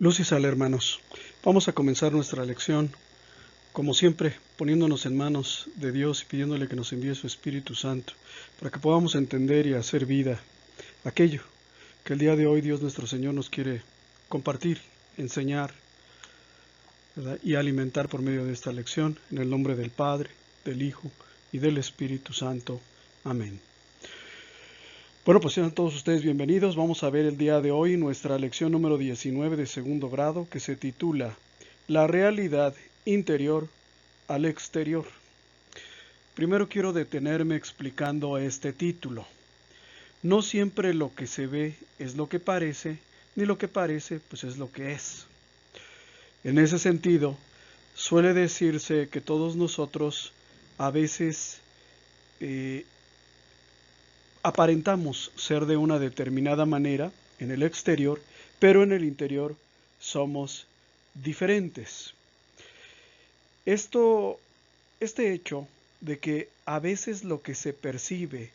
Luz y sal, hermanos. Vamos a comenzar nuestra lección, como siempre, poniéndonos en manos de Dios y pidiéndole que nos envíe su Espíritu Santo, para que podamos entender y hacer vida aquello que el día de hoy Dios nuestro Señor nos quiere compartir, enseñar, ¿verdad? Y alimentar por medio de esta lección, en el nombre del Padre, del Hijo y del Espíritu Santo. Amén. Bueno, pues sean todos ustedes bienvenidos. Vamos a ver el día de hoy nuestra lección número 19 de segundo grado, que se titula La realidad interior al exterior. Primero quiero detenerme explicando este título. No siempre lo que se ve es lo que parece, ni lo que parece pues es lo que es. En ese sentido, suele decirse que todos nosotros a veces aparentamos ser de una determinada manera en el exterior, pero en el interior somos diferentes. Este hecho de que a veces lo que se percibe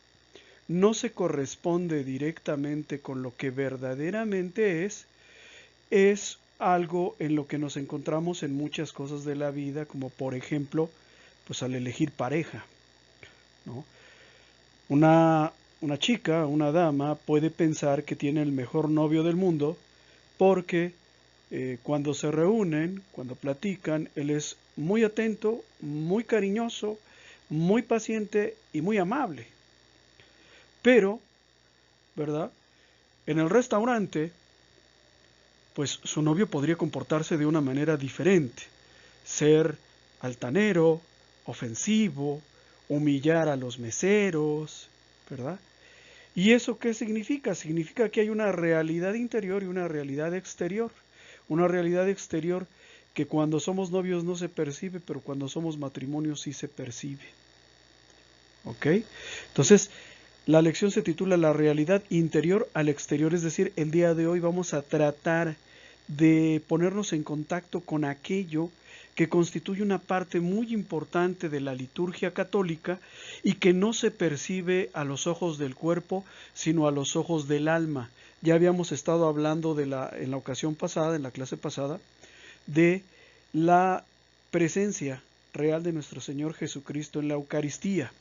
no se corresponde directamente con lo que verdaderamente es algo en lo que nos encontramos en muchas cosas de la vida, como por ejemplo, pues al elegir pareja, ¿no? Una chica, una dama, puede pensar que tiene el mejor novio del mundo porque cuando se reúnen, cuando platican, él es muy atento, muy cariñoso, muy paciente y muy amable. Pero, ¿verdad? En el restaurante, pues su novio podría comportarse de una manera diferente, ser altanero, ofensivo, humillar a los meseros, ¿verdad? ¿Y eso qué significa? Significa que hay una realidad interior y una realidad exterior. Una realidad exterior que cuando somos novios no se percibe, pero cuando somos matrimonio sí se percibe. ¿Ok? Entonces, la lección se titula La realidad interior al exterior, es decir, el día de hoy vamos a tratar de ponernos en contacto con aquello que constituye una parte muy importante de la liturgia católica y que no se percibe a los ojos del cuerpo, sino a los ojos del alma. Ya habíamos estado hablando en la ocasión pasada, en la clase pasada, de la presencia real de nuestro Señor Jesucristo en la Eucaristía.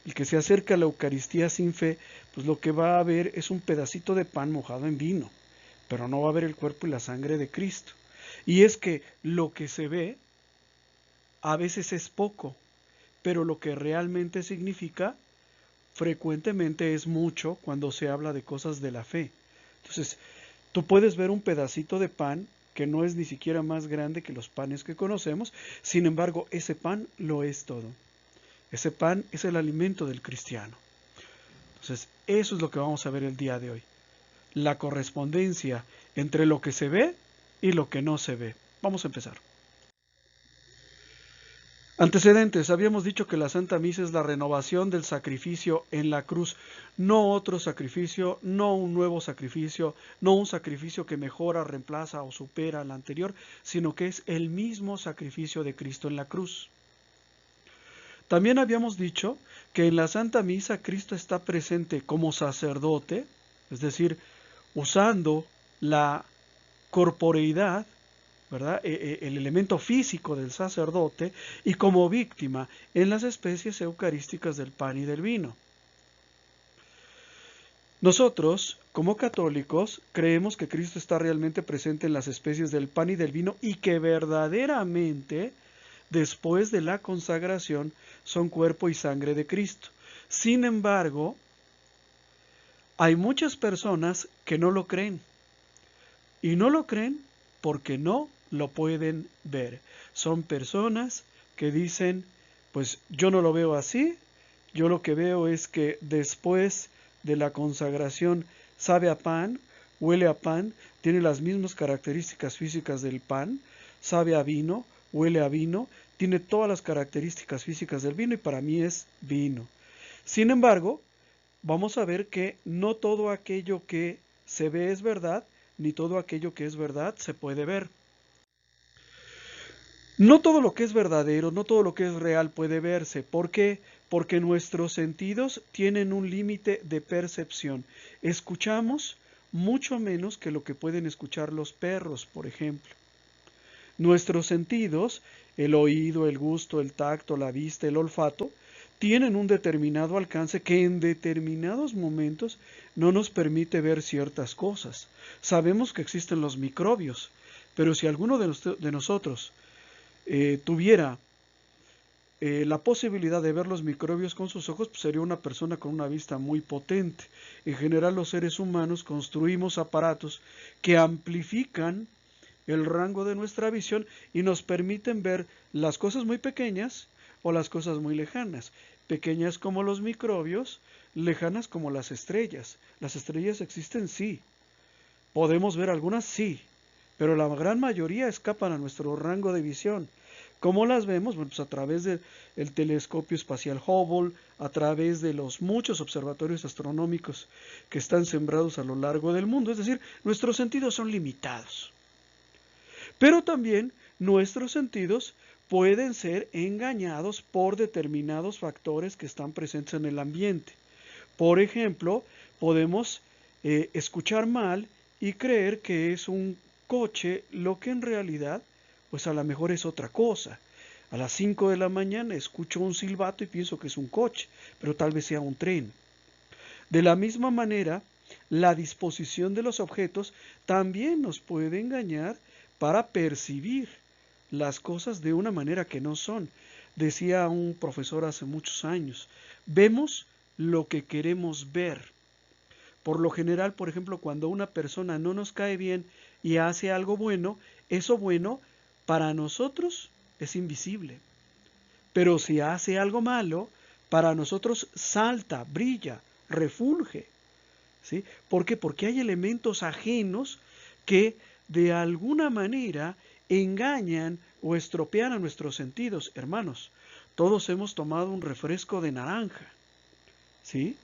El que se acerca a la Eucaristía sin fe, pues lo que va a ver es un pedacito de pan mojado en vino, pero no va a ver el cuerpo y la sangre de Cristo. Y es que lo que se ve a veces es poco, pero lo que realmente significa frecuentemente es mucho cuando se habla de cosas de la fe. Entonces, tú puedes ver un pedacito de pan que no es ni siquiera más grande que los panes que conocemos, sin embargo, ese pan lo es todo. Ese pan es el alimento del cristiano. Entonces, eso es lo que vamos a ver el día de hoy. La correspondencia entre lo que se ve y lo que no se ve. Vamos a empezar. Antecedentes. Habíamos dicho que la Santa Misa es la renovación del sacrificio en la cruz, no otro sacrificio, no un nuevo sacrificio, no un sacrificio que mejora, reemplaza o supera al anterior, sino que es el mismo sacrificio de Cristo en la cruz. También habíamos dicho que en la Santa Misa Cristo está presente como sacerdote, es decir, usando la corporeidad, ¿verdad? El elemento físico del sacerdote, y como víctima en las especies eucarísticas del pan y del vino. Nosotros, como católicos, creemos que Cristo está realmente presente en las especies del pan y del vino y que verdaderamente, después de la consagración, son cuerpo y sangre de Cristo. Sin embargo, hay muchas personas que no lo creen. Y no lo creen porque no lo pueden ver. Son personas que dicen, pues yo no lo veo así, yo lo que veo es que después de la consagración sabe a pan, huele a pan, tiene las mismas características físicas del pan, sabe a vino, huele a vino, tiene todas las características físicas del vino y para mí es vino. Sin embargo, vamos a ver que no todo aquello que se ve es verdad, ni todo aquello que es verdad se puede ver. No todo lo que es verdadero, no todo lo que es real puede verse. ¿Por qué? Porque nuestros sentidos tienen un límite de percepción. Escuchamos mucho menos que lo que pueden escuchar los perros, por ejemplo. Nuestros sentidos, el oído, el gusto, el tacto, la vista, el olfato, tienen un determinado alcance que en determinados momentos no nos permite ver ciertas cosas. Sabemos que existen los microbios, pero si alguno de nosotros tuviera la posibilidad de ver los microbios con sus ojos, pues sería una persona con una vista muy potente. En general, los seres humanos construimos aparatos que amplifican el rango de nuestra visión y nos permiten ver las cosas muy pequeñas o las cosas muy lejanas. Pequeñas como los microbios, lejanas como las estrellas. Las estrellas existen, sí. Podemos ver algunas, sí, pero la gran mayoría escapan a nuestro rango de visión. ¿Cómo las vemos? Bueno, pues a través del telescopio espacial Hubble, a través de los muchos observatorios astronómicos que están sembrados a lo largo del mundo. Es decir, nuestros sentidos son limitados. Pero también nuestros sentidos pueden ser engañados por determinados factores que están presentes en el ambiente. Por ejemplo, podemos escuchar mal y creer que es un coche, lo que en realidad, pues a lo mejor es otra cosa. A las 5 de la mañana escucho un silbato y pienso que es un coche, pero tal vez sea un tren. De la misma manera, la disposición de los objetos también nos puede engañar para percibir las cosas de una manera que no son. Decía un profesor hace muchos años, vemos lo que queremos ver. Por lo general, por ejemplo, cuando una persona no nos cae bien y hace algo bueno, eso bueno para nosotros es invisible. Pero si hace algo malo, para nosotros salta, brilla, refulge. ¿Sí? ¿Por qué? Porque hay elementos ajenos que de alguna manera engañan o estropean a nuestros sentidos. Hermanos, todos hemos tomado un refresco de naranja. ¿Sí?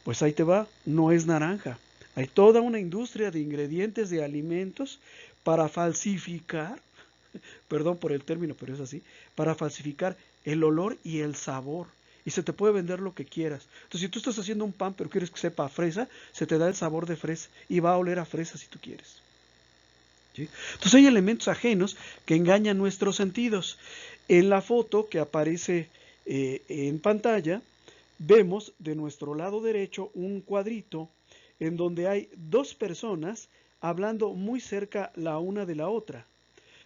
Pues ahí te va, no es naranja. Hay toda una industria de ingredientes de alimentos para falsificar, perdón por el término, pero es así, para falsificar el olor y el sabor. Y se te puede vender lo que quieras. Entonces, si tú estás haciendo un pan, pero quieres que sepa a fresa, se te da el sabor de fresa y va a oler a fresa si tú quieres. ¿Sí? Entonces, hay elementos ajenos que engañan nuestros sentidos. En la foto que aparece en pantalla, vemos de nuestro lado derecho un cuadrito en donde hay dos personas hablando muy cerca la una de la otra.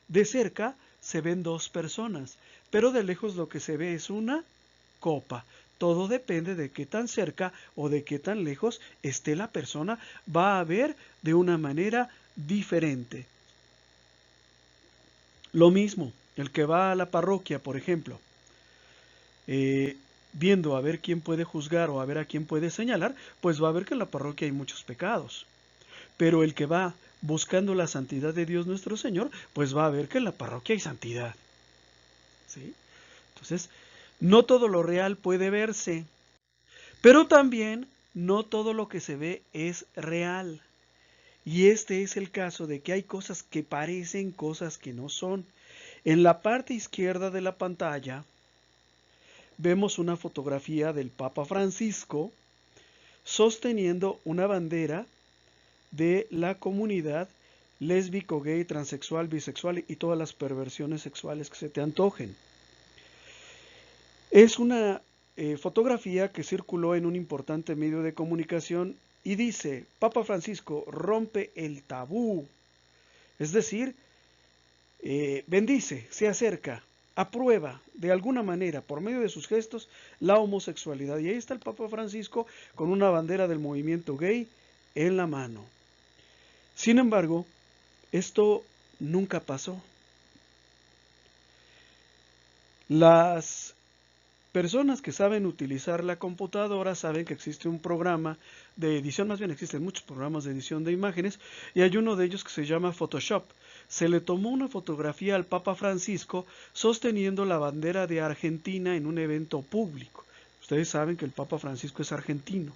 De cerca se ven dos personas, pero de lejos lo que se ve es una copa. Todo depende de qué tan cerca o de qué tan lejos esté la persona, va a ver de una manera diferente. Lo mismo, el que va a la parroquia, por ejemplo, viendo a ver quién puede juzgar o a ver a quién puede señalar, pues va a ver que en la parroquia hay muchos pecados. Pero el que va buscando la santidad de Dios nuestro Señor, pues va a ver que en la parroquia hay santidad. ¿Sí? Entonces, no todo lo real puede verse, pero también no todo lo que se ve es real. Y este es el caso de que hay cosas que parecen, cosas que no son. En la parte izquierda de la pantalla vemos una fotografía del Papa Francisco sosteniendo una bandera de la comunidad lésbico, gay, transexual, bisexual y todas las perversiones sexuales que se te antojen. Es una fotografía que circuló en un importante medio de comunicación y dice, Papa Francisco rompe el tabú. Es decir, bendice, se acerca, aprueba de alguna manera, por medio de sus gestos, la homosexualidad. Y ahí está el Papa Francisco con una bandera del movimiento gay en la mano. Sin embargo, esto nunca pasó. Las personas que saben utilizar la computadora saben que existe un programa de edición, más bien existen muchos programas de edición de imágenes, y hay uno de ellos que se llama Photoshop. Se le tomó una fotografía al Papa Francisco sosteniendo la bandera de Argentina en un evento público. Ustedes saben que el Papa Francisco es argentino.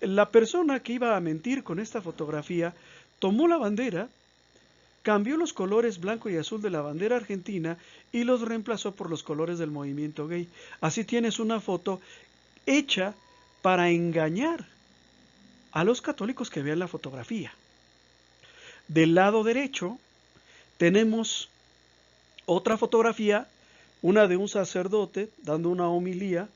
La persona que iba a mentir con esta fotografía tomó la bandera, cambió los colores blanco y azul de la bandera argentina y los reemplazó por los colores del movimiento gay. Así tienes una foto hecha para engañar a los católicos que vean la fotografía. Del lado derecho tenemos otra fotografía, una de un sacerdote dando una homilía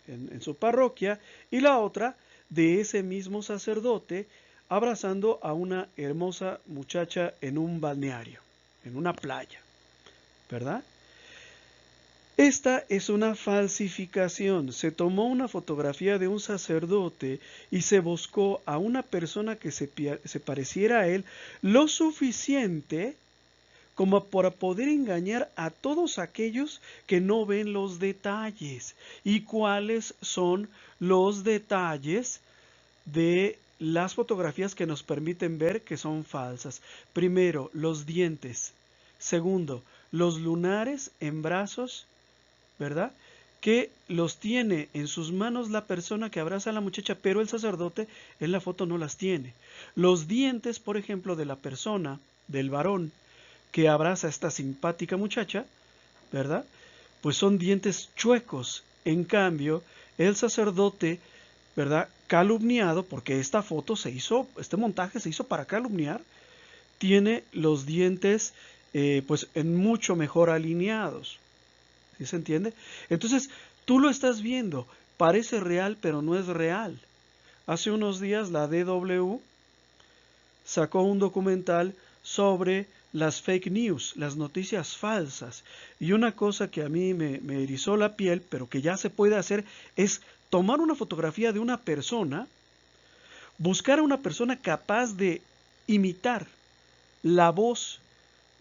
en su parroquia, y la otra de ese mismo sacerdote abrazando a una hermosa muchacha en un balneario, en una playa, ¿verdad? Esta es una falsificación. Se tomó una fotografía de un sacerdote y se buscó a una persona que se pareciera a él lo suficiente como para poder engañar a todos aquellos que no ven los detalles. ¿Y cuáles son los detalles de las fotografías que nos permiten ver que son falsas? Primero, los dientes. Segundo, los lunares en brazos, ¿verdad? Que los tiene en sus manos la persona que abraza a la muchacha, pero el sacerdote en la foto no las tiene. Los dientes, por ejemplo, de la persona, del varón, que abraza a esta simpática muchacha, ¿verdad? Pues son dientes chuecos. En cambio, el sacerdote, ¿verdad? Calumniado, porque esta foto se hizo, este montaje se hizo para calumniar, tiene los dientes pues en mucho mejor alineados. ¿Sí se entiende? Entonces, tú lo estás viendo, parece real, pero no es real. Hace unos días la DW sacó un documental sobre las fake news, las noticias falsas. Y una cosa que a mí me erizó la piel, pero que ya se puede hacer, es tomar una fotografía de una persona, buscar a una persona capaz de imitar la voz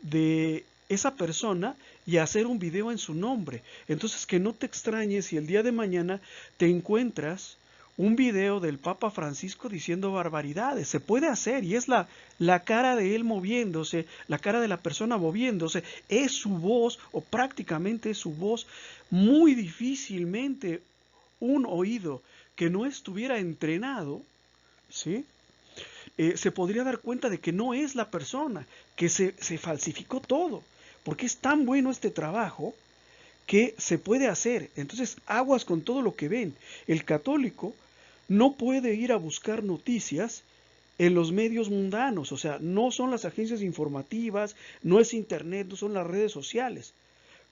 de esa persona y hacer un video en su nombre. Entonces, que no te extrañes si el día de mañana te encuentras un video del Papa Francisco diciendo barbaridades. Se puede hacer, y es la cara de él moviéndose, la cara de la persona moviéndose, es su voz, o prácticamente es su voz. Muy difícilmente un oído que no estuviera entrenado, ¿sí?, se podría dar cuenta de que no es la persona, que se falsificó todo, porque es tan bueno este trabajo que se puede hacer. Entonces, aguas con todo lo que ven. El católico no puede ir a buscar noticias en los medios mundanos, o sea, no son las agencias informativas, no es internet, no son las redes sociales.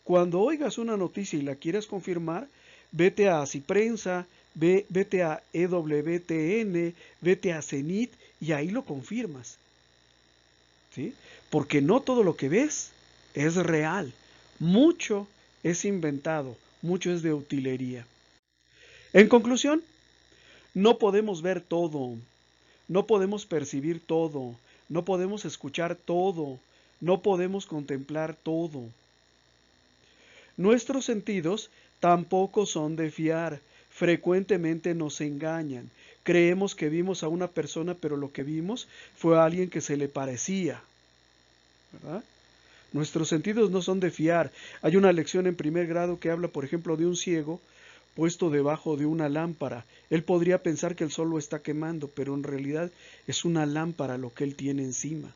Cuando oigas una noticia y la quieras confirmar, vete a Ciprensa, vete a EWTN, vete a Cenit y ahí lo confirmas, ¿sí? Porque no todo lo que ves es real. Mucho es inventado, mucho es de utilería. En conclusión, no podemos ver todo, no podemos percibir todo, no podemos escuchar todo, no podemos contemplar todo. Nuestros sentidos tampoco son de fiar. Frecuentemente nos engañan. Creemos que vimos a una persona, pero lo que vimos fue a alguien que se le parecía, ¿verdad? Nuestros sentidos no son de fiar. Hay una lección en primer grado que habla, por ejemplo, de un ciego puesto debajo de una lámpara. Él podría pensar que el sol lo está quemando, pero en realidad es una lámpara lo que él tiene encima.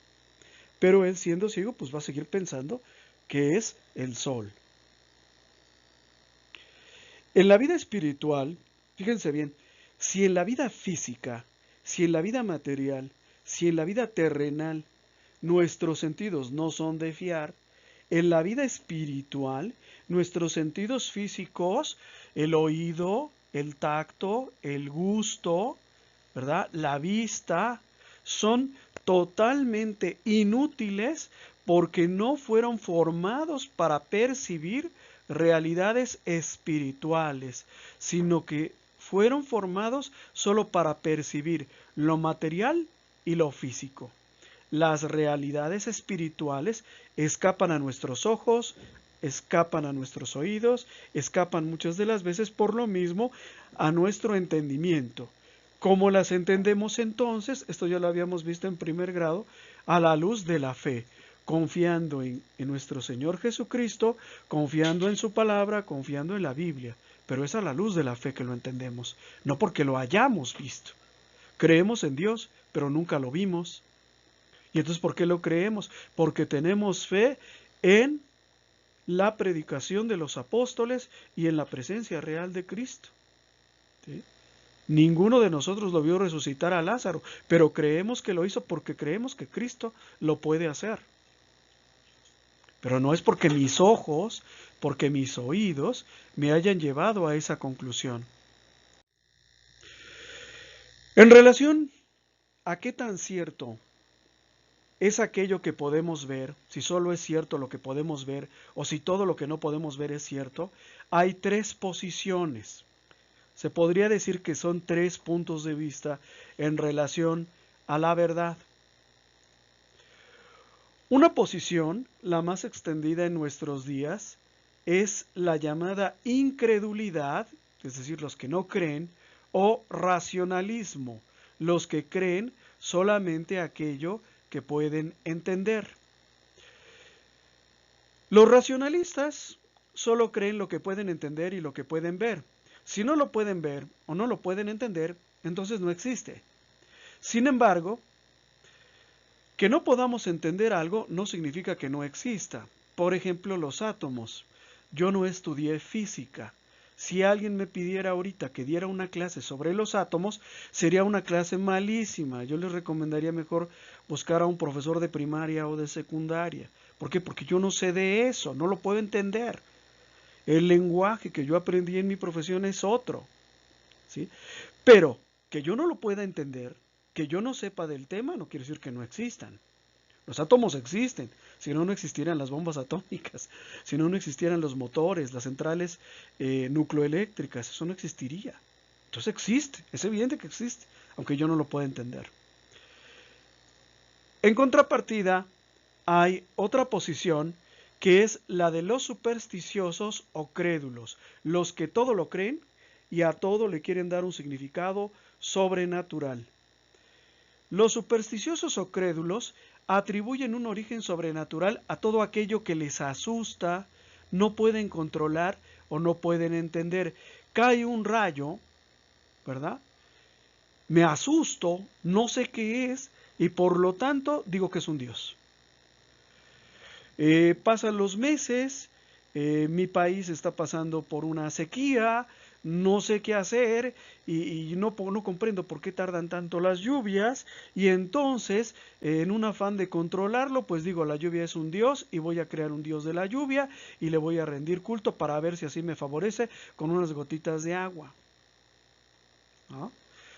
Pero él, siendo ciego, pues va a seguir pensando que es el sol. En la vida espiritual, fíjense bien, si en la vida física, si en la vida material, si en la vida terrenal, nuestros sentidos no son de fiar, en la vida espiritual, nuestros sentidos físicos, el oído, el tacto, el gusto, ¿verdad?, la vista, son totalmente inútiles porque no fueron formados para percibir realidades espirituales, sino que fueron formados solo para percibir lo material y lo físico. Las realidades espirituales escapan a nuestros ojos, escapan a nuestros oídos, escapan muchas de las veces por lo mismo a nuestro entendimiento. ¿Cómo las entendemos entonces? Esto ya lo habíamos visto en primer grado, a la luz de la fe, confiando en nuestro Señor Jesucristo, confiando en su palabra, confiando en la Biblia. Pero es a la luz de la fe que lo entendemos, no porque lo hayamos visto. Creemos en Dios, pero nunca lo vimos. ¿Y entonces por qué lo creemos? Porque tenemos fe en la predicación de los apóstoles y en la presencia real de Cristo, ¿sí? Ninguno de nosotros lo vio resucitar a Lázaro, pero creemos que lo hizo porque creemos que Cristo lo puede hacer. Pero no es porque mis ojos, porque mis oídos me hayan llevado a esa conclusión. En relación a qué tan cierto es aquello que podemos ver, si solo es cierto lo que podemos ver o si todo lo que no podemos ver es cierto, hay tres posiciones. Se podría decir que son tres puntos de vista en relación a la verdad. Una posición, la más extendida en nuestros días, es la llamada incredulidad, es decir, los que no creen, o racionalismo, los que creen solamente aquello que pueden entender. Los racionalistas solo creen lo que pueden entender y lo que pueden ver. Si no lo pueden ver o no lo pueden entender, entonces no existe. Sin embargo, que no podamos entender algo no significa que no exista. Por ejemplo, los átomos. Yo no estudié física. Si alguien me pidiera ahorita que diera una clase sobre los átomos, sería una clase malísima. Yo les recomendaría mejor buscar a un profesor de primaria o de secundaria. ¿Por qué? Porque yo no sé de eso, no lo puedo entender. El lenguaje que yo aprendí en mi profesión es otro, ¿sí? Pero que yo no lo pueda entender, que yo no sepa del tema, no quiere decir que no existan. Los átomos existen, si no, no existieran las bombas atómicas, si no, no existieran los motores, las centrales nucleoeléctricas, eso no existiría. Entonces existe, es evidente que existe, aunque yo no lo pueda entender. En contrapartida, hay otra posición que es la de los supersticiosos o crédulos, los que todo lo creen y a todo le quieren dar un significado sobrenatural. Los supersticiosos o crédulos atribuyen un origen sobrenatural a todo aquello que les asusta, no pueden controlar o no pueden entender. Cae un rayo, ¿verdad? Me asusto, no sé qué es y por lo tanto digo que es un dios. Pasan los meses, mi país está pasando por una sequía, no sé qué hacer y no comprendo por qué tardan tanto las lluvias y entonces en un afán de controlarlo pues digo la lluvia es un dios y voy a crear un dios de la lluvia y le voy a rendir culto para ver si así me favorece con unas gotitas de agua, ¿no?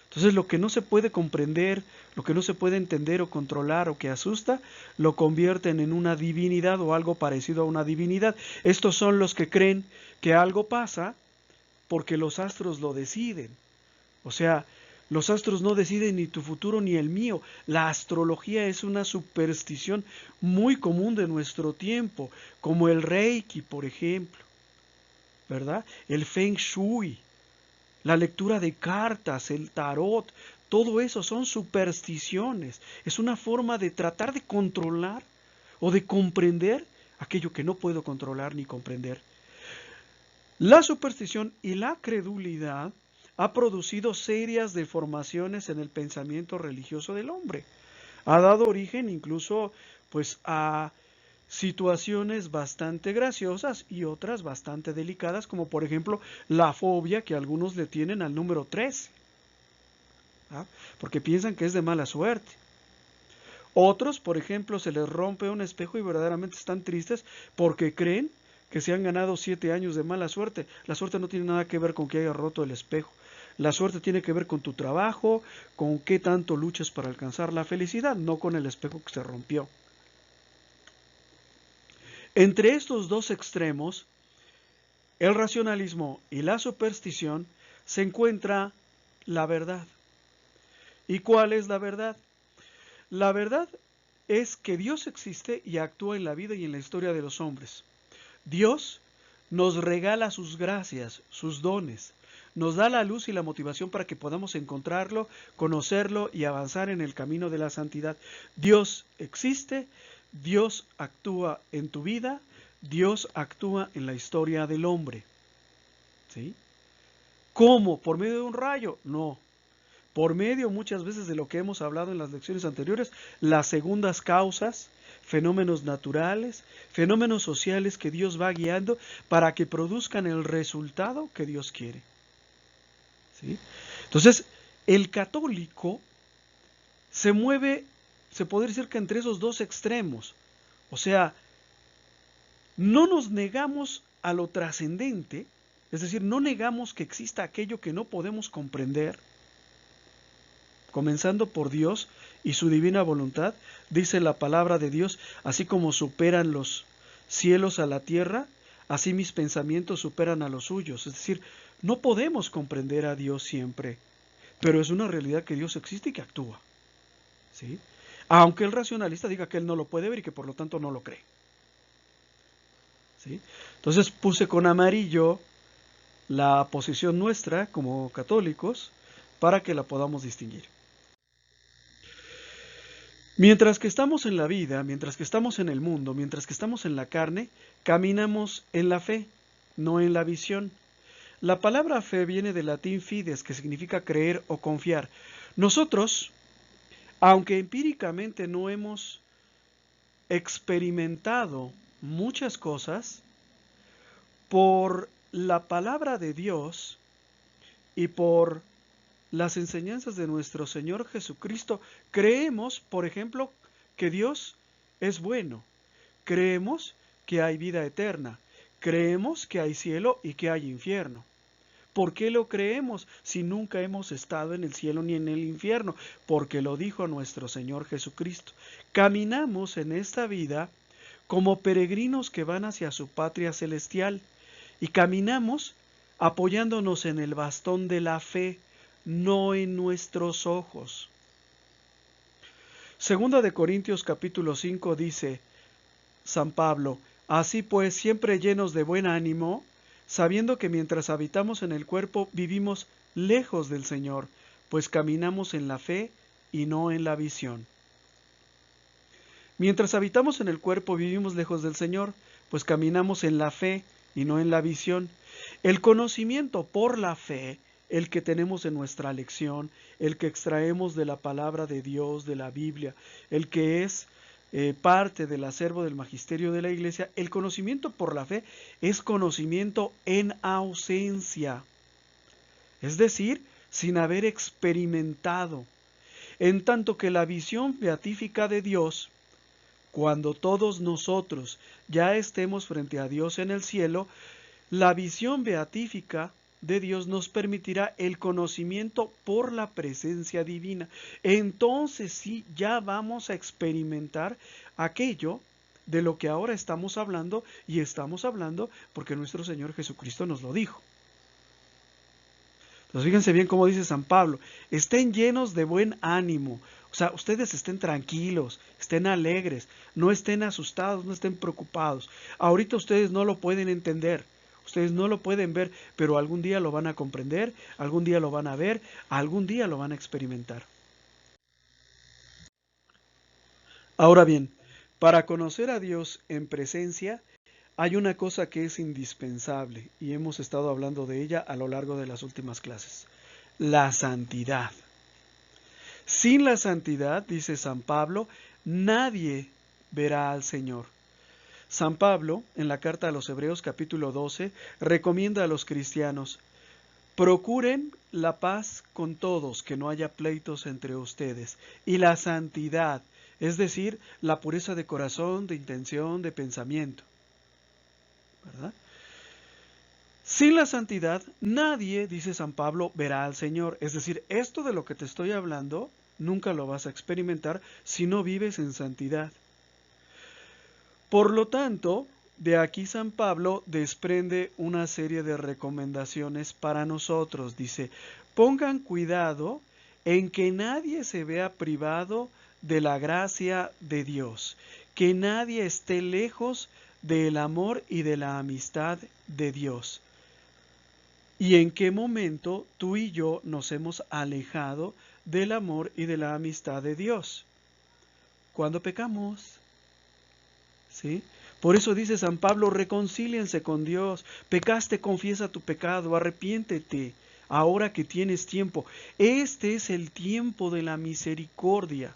Entonces lo que no se puede comprender, lo que no se puede entender o controlar o que asusta, lo convierten en una divinidad o algo parecido a una divinidad. Estos son los que creen que algo pasa porque los astros lo deciden. O sea, los astros no deciden ni tu futuro ni el mío. La astrología es una superstición muy común de nuestro tiempo, como el Reiki, por ejemplo, ¿verdad? El Feng Shui. La lectura de cartas, el tarot, todo eso son supersticiones. Es una forma de tratar de controlar o de comprender aquello que no puedo controlar ni comprender. La superstición y la credulidad ha producido serias deformaciones en el pensamiento religioso del hombre. Ha dado origen incluso pues a situaciones bastante graciosas y otras bastante delicadas, como por ejemplo la fobia que algunos le tienen al número 13, ¿ah? Porque piensan que es de mala suerte. Otros, por ejemplo, se les rompe un espejo y verdaderamente están tristes porque creen que se han ganado 7 años de mala suerte. La suerte no tiene nada que ver con que haya roto el espejo. La suerte tiene que ver con tu trabajo, con qué tanto luchas para alcanzar la felicidad, no con el espejo que se rompió. Entre estos dos extremos, el racionalismo y la superstición, se encuentra la verdad. ¿Y cuál es la verdad? La verdad es que Dios existe y actúa en la vida y en la historia de los hombres. Dios nos regala sus gracias, sus dones, nos da la luz y la motivación para que podamos encontrarlo, conocerlo y avanzar en el camino de la santidad. Dios existe, Dios actúa en tu vida, Dios actúa en la historia del hombre. ¿Sí? ¿Cómo? ¿Por medio de un rayo? No. Por medio muchas veces de lo que hemos hablado en las lecciones anteriores, las segundas causas, fenómenos naturales, fenómenos sociales que Dios va guiando para que produzcan el resultado que Dios quiere. ¿Sí? Entonces, el católico se mueve, se podría decir que entre esos dos extremos. O sea, no nos negamos a lo trascendente, es decir, no negamos que exista aquello que no podemos comprender, comenzando por Dios y su divina voluntad. Dice la palabra de Dios: así como superan los cielos a la tierra, así mis pensamientos superan a los suyos. Es decir, no podemos comprender a Dios siempre, pero es una realidad que Dios existe y que actúa, ¿sí? Aunque el racionalista diga que él no lo puede ver y que por lo tanto no lo cree, ¿sí? Entonces puse con amarillo la posición nuestra como católicos para que la podamos distinguir. Mientras que estamos en la vida, mientras que estamos en el mundo, mientras que estamos en la carne, caminamos en la fe, no en la visión. La palabra fe viene del latín fides, que significa creer o confiar. Nosotros, aunque empíricamente no hemos experimentado muchas cosas, por la palabra de Dios y por las enseñanzas de nuestro Señor Jesucristo, creemos, por ejemplo, que Dios es bueno. Creemos que hay vida eterna. Creemos que hay cielo y que hay infierno. ¿Por qué lo creemos si nunca hemos estado en el cielo ni en el infierno? Porque lo dijo nuestro Señor Jesucristo. Caminamos en esta vida como peregrinos que van hacia su patria celestial y caminamos apoyándonos en el bastón de la fe, no en nuestros ojos. Segunda de Corintios capítulo 5 dice San Pablo: así pues, siempre llenos de buen ánimo, sabiendo que mientras habitamos en el cuerpo vivimos lejos del Señor, pues caminamos en la fe y no en la visión. Mientras habitamos en el cuerpo vivimos lejos del Señor, pues caminamos en la fe y no en la visión. El conocimiento por la fe, el que tenemos en nuestra lección, el que extraemos de la palabra de Dios, de la Biblia, el que es parte del acervo del magisterio de la Iglesia, el conocimiento por la fe es conocimiento en ausencia, es decir, sin haber experimentado. En tanto que la visión beatífica de Dios, cuando todos nosotros ya estemos frente a Dios en el cielo, la visión beatífica de Dios nos permitirá el conocimiento por la presencia divina. Entonces sí, ya vamos a experimentar aquello de lo que ahora estamos hablando, y estamos hablando porque nuestro Señor Jesucristo nos lo dijo. Entonces fíjense bien cómo dice San Pablo: estén llenos de buen ánimo. O sea, ustedes estén tranquilos, estén alegres, no estén asustados, no estén preocupados. Ahorita ustedes no lo pueden entender, ustedes no lo pueden ver, pero algún día lo van a comprender, algún día lo van a ver, algún día lo van a experimentar. Ahora bien, para conocer a Dios en presencia, hay una cosa que es indispensable, y hemos estado hablando de ella a lo largo de las últimas clases: la santidad. Sin la santidad, dice San Pablo, nadie verá al Señor. San Pablo, en la carta a los Hebreos capítulo 12, recomienda a los cristianos: procuren la paz con todos, que no haya pleitos entre ustedes, y la santidad, es decir, la pureza de corazón, de intención, de pensamiento, ¿verdad? Sin la santidad, nadie, dice San Pablo, verá al Señor. Es decir, esto de lo que te estoy hablando, nunca lo vas a experimentar si no vives en santidad. Por lo tanto, de aquí San Pablo desprende una serie de recomendaciones para nosotros. Dice: pongan cuidado en que nadie se vea privado de la gracia de Dios, que nadie esté lejos del amor y de la amistad de Dios. ¿Y en qué momento tú y yo nos hemos alejado del amor y de la amistad de Dios? Cuando pecamos, ¿sí? Por eso dice San Pablo: reconcíliense con Dios. Pecaste, confiesa tu pecado, arrepiéntete, ahora que tienes tiempo. Este es el tiempo de la misericordia.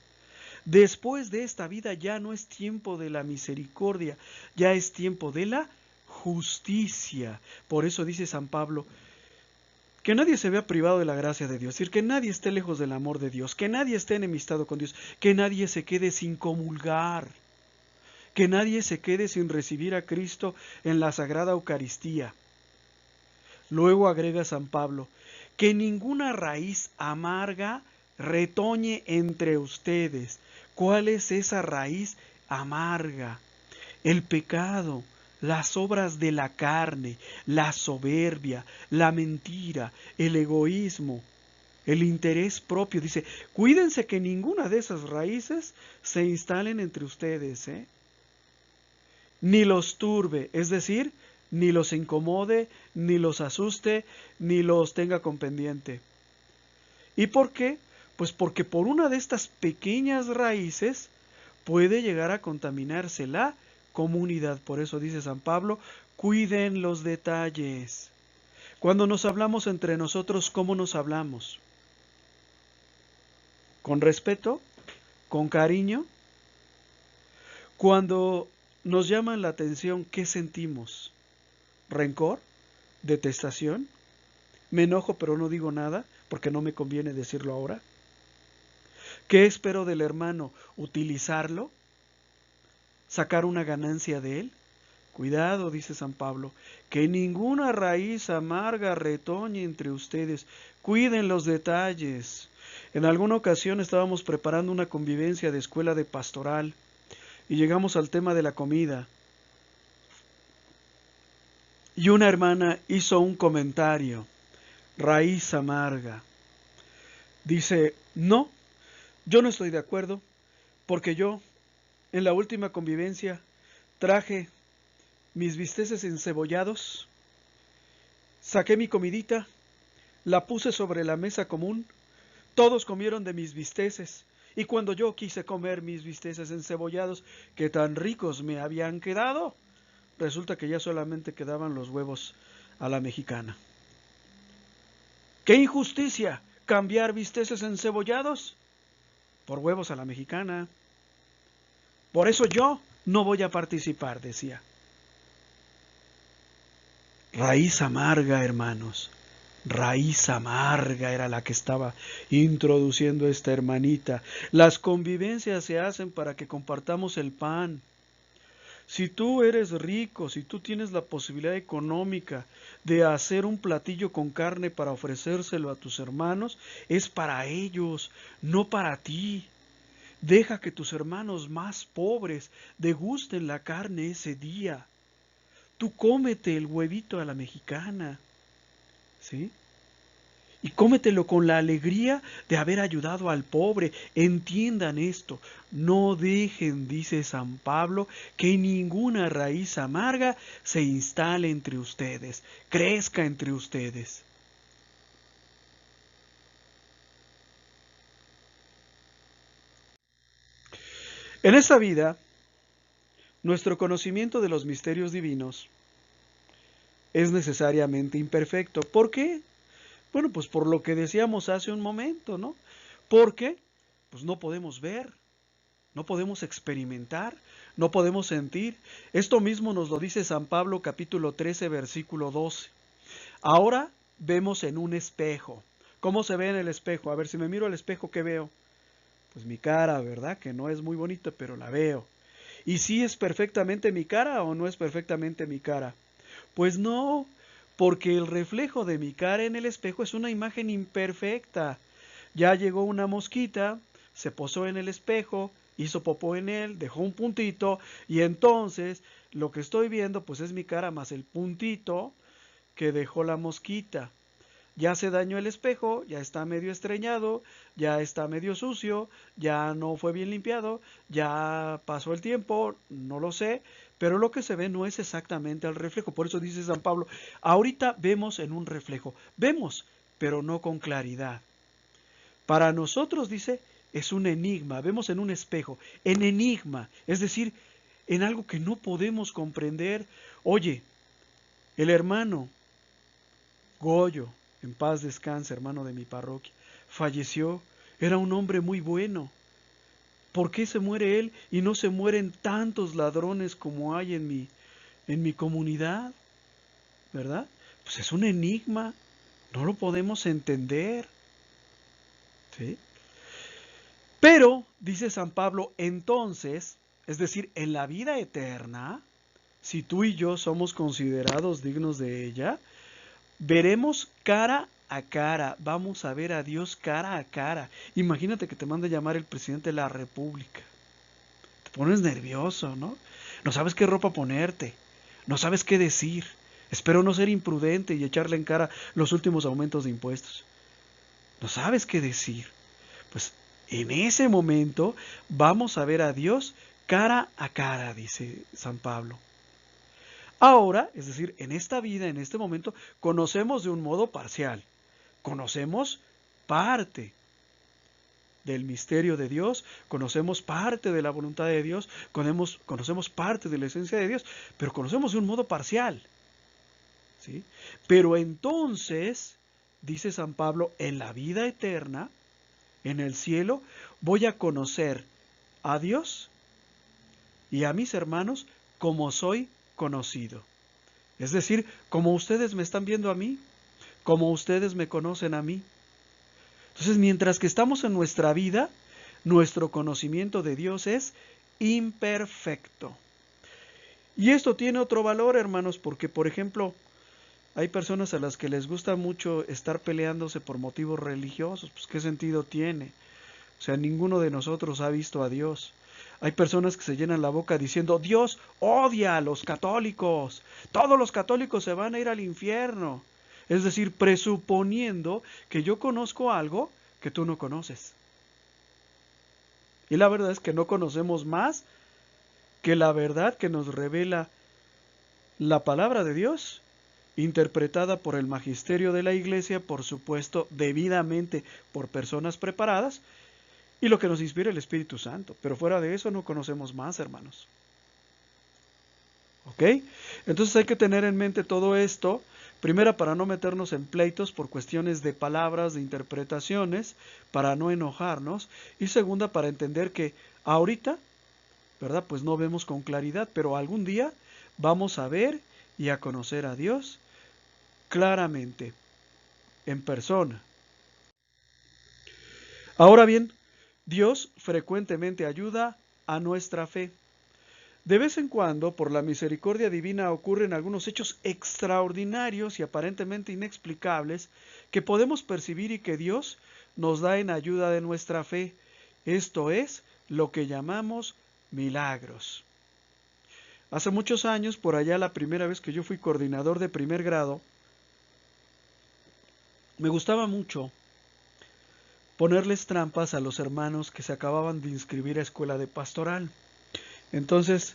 Después de esta vida ya no es tiempo de la misericordia, ya es tiempo de la justicia. Por eso dice San Pablo Que nadie se vea privado de la gracia de Dios, es decir, que nadie esté lejos del amor de Dios, que nadie esté enemistado con Dios, que nadie se quede sin comulgar, que nadie se quede sin recibir a Cristo en la Sagrada Eucaristía. Luego agrega San Pablo, que ninguna raíz amarga retoñe entre ustedes. ¿Cuál es esa raíz amarga? El pecado, las obras de la carne, la soberbia, la mentira, el egoísmo, el interés propio. Dice, cuídense que ninguna de esas raíces se instalen entre ustedes, ni los turbe, es decir, ni los incomode, ni los asuste, ni los tenga con pendiente. ¿Y por qué? Pues porque por una de estas pequeñas raíces puede llegar a contaminarse la comunidad. Por eso dice San Pablo, cuiden los detalles. Cuando nos hablamos entre nosotros, ¿cómo nos hablamos? ¿Con respeto? ¿Con cariño? Cuando nos llaman la atención, ¿qué sentimos? ¿Rencor? ¿Detestación? ¿Me enojo pero no digo nada porque no me conviene decirlo ahora? ¿Qué espero del hermano? ¿Utilizarlo? ¿Sacar una ganancia de él? Cuidado, dice San Pablo, que ninguna raíz amarga retoñe entre ustedes. Cuiden los detalles. En alguna ocasión estábamos preparando una convivencia de escuela de pastoral y llegamos al tema de la comida. Y una hermana hizo un comentario, raíz amarga. Dice, no, yo no estoy de acuerdo, porque yo, en la última convivencia, traje mis bisteces encebollados, saqué mi comidita, la puse sobre la mesa común, todos comieron de mis bisteces, y cuando yo quise comer mis bisteces encebollados, que tan ricos me habían quedado, resulta que ya solamente quedaban los huevos a la mexicana. ¡Qué injusticia! ¿Cambiar bisteces encebollados por huevos a la mexicana? Por eso yo no voy a participar, decía. Raíz amarga, hermanos. Raíz amarga era la que estaba introduciendo esta hermanita. Las convivencias se hacen para que compartamos el pan. Si tú eres rico, si tú tienes la posibilidad económica de hacer un platillo con carne para ofrecérselo a tus hermanos, es para ellos, no para ti. Deja que tus hermanos más pobres degusten la carne ese día. Tú cómete el huevito a la mexicana, ¿sí? Y cómetelo con la alegría de haber ayudado al pobre. Entiendan esto. No dejen, dice San Pablo, que ninguna raíz amarga se instale entre ustedes, crezca entre ustedes. En esta vida, nuestro conocimiento de los misterios divinos es necesariamente imperfecto. ¿Por qué? Bueno, pues por lo que decíamos hace un momento, ¿no? Porque pues no podemos ver, no podemos experimentar, no podemos sentir. Esto mismo nos lo dice San Pablo capítulo 13, versículo 12. Ahora vemos en un espejo. ¿Cómo se ve en el espejo? A ver, si me miro al espejo, ¿qué veo? Pues mi cara, ¿verdad? Que no es muy bonita, pero la veo. ¿Y si es perfectamente mi cara o no es perfectamente mi cara? Pues no, porque el reflejo de mi cara en el espejo es una imagen imperfecta. Ya llegó una mosquita, se posó en el espejo, hizo popó en él, dejó un puntito, y entonces lo que estoy viendo pues es mi cara más el puntito que dejó la mosquita. Ya se dañó el espejo, ya está medio estreñado, ya está medio sucio, ya no fue bien limpiado, ya pasó el tiempo, no lo sé, pero lo que se ve no es exactamente el reflejo. Por eso dice San Pablo, ahorita vemos en un reflejo, vemos, pero no con claridad. Para nosotros, dice, es un enigma, vemos en un espejo, en enigma, es decir, en algo que no podemos comprender. Oye, el hermano Goyo, en paz descanse, hermano de mi parroquia, falleció, era un hombre muy bueno. ¿Por qué se muere él y no se mueren tantos ladrones como hay en mi comunidad? ¿Verdad? Pues es un enigma. No lo podemos entender. ¿Sí? Pero, dice San Pablo, entonces, es decir, en la vida eterna, si tú y yo somos considerados dignos de ella, veremos cara a cara, vamos a ver a Dios cara a cara. Imagínate que te manda a llamar el presidente de la República. Te pones nervioso, ¿no? No sabes qué ropa ponerte, no sabes qué decir. Espero no ser imprudente y echarle en cara los últimos aumentos de impuestos. No sabes qué decir. Pues en ese momento vamos a ver a Dios cara a cara, dice San Pablo. Ahora, es decir, en esta vida, en este momento, conocemos de un modo parcial. Conocemos parte del misterio de Dios, conocemos parte de la voluntad de Dios, conocemos parte de la esencia de Dios, pero conocemos de un modo parcial. ¿Sí? Pero entonces, dice San Pablo, en la vida eterna, en el cielo, voy a conocer a Dios y a mis hermanos como soy conocido. Es decir, como ustedes me están viendo a mí, como ustedes me conocen a mí. Entonces, mientras que estamos en nuestra vida, nuestro conocimiento de Dios es imperfecto. Y esto tiene otro valor, hermanos, porque, por ejemplo, hay personas a las que les gusta mucho estar peleándose por motivos religiosos. Pues, ¿qué sentido tiene? O sea, ninguno de nosotros ha visto a Dios. Hay personas que se llenan la boca diciendo, Dios odia a los católicos, todos los católicos se van a ir al infierno. Es decir, presuponiendo que yo conozco algo que tú no conoces. Y la verdad es que no conocemos más que la verdad que nos revela la palabra de Dios, interpretada por el magisterio de la Iglesia, por supuesto, debidamente por personas preparadas, y lo que nos inspira el Espíritu Santo. Pero fuera de eso no conocemos más, hermanos. ¿Ok? Entonces hay que tener en mente todo esto. Primera, para no meternos en pleitos por cuestiones de palabras, de interpretaciones, para no enojarnos. Y segunda, para entender que ahorita, ¿verdad? Pues no vemos con claridad, pero algún día vamos a ver y a conocer a Dios claramente, en persona. Ahora bien, Dios frecuentemente ayuda a nuestra fe. De vez en cuando, por la misericordia divina, ocurren algunos hechos extraordinarios y aparentemente inexplicables que podemos percibir y que Dios nos da en ayuda de nuestra fe. Esto es lo que llamamos milagros. Hace muchos años, por allá la primera vez que yo fui coordinador de primer grado, me gustaba mucho ponerles trampas a los hermanos que se acababan de inscribir a escuela de pastoral. Entonces,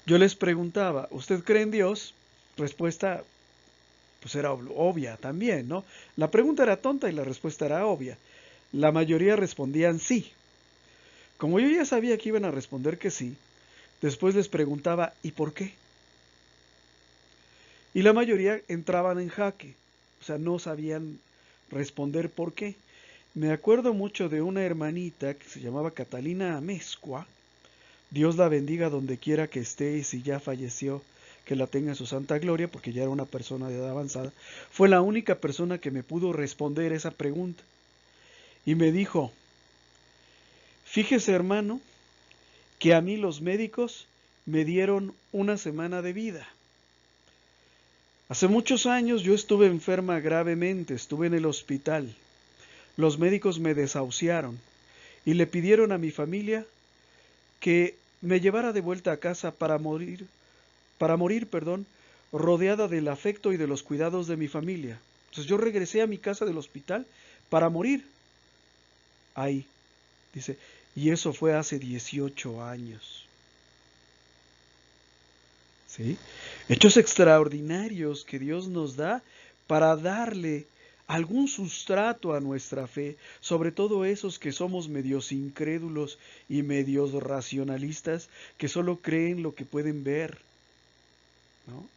yo les preguntaba, ¿usted cree en Dios? Respuesta, pues era obvia también, ¿no? La pregunta era tonta y la respuesta era obvia. La mayoría respondían sí. Como yo ya sabía que iban a responder que sí, después les preguntaba, ¿y por qué? Y la mayoría entraban en jaque, o sea, no sabían responder por qué. Me acuerdo mucho de una hermanita que se llamaba Catalina Amezcua, Dios la bendiga donde quiera que esté y si ya falleció, que la tenga en su santa gloria, porque ya era una persona de edad avanzada. Fue la única persona que me pudo responder esa pregunta. Y me dijo, fíjese hermano, que a mí los médicos me dieron una semana de vida. Hace muchos años yo estuve enferma gravemente, estuve en el hospital. Los médicos me desahuciaron y le pidieron a mi familia que me llevara de vuelta a casa para morir, rodeada del afecto y de los cuidados de mi familia. Entonces yo regresé a mi casa del hospital para morir ahí, dice, y eso fue hace 18 años. ¿Sí? Hechos extraordinarios que Dios nos da para darle algún sustrato a nuestra fe, sobre todo esos que somos medios incrédulos y medios racionalistas, que solo creen lo que pueden ver, ¿no?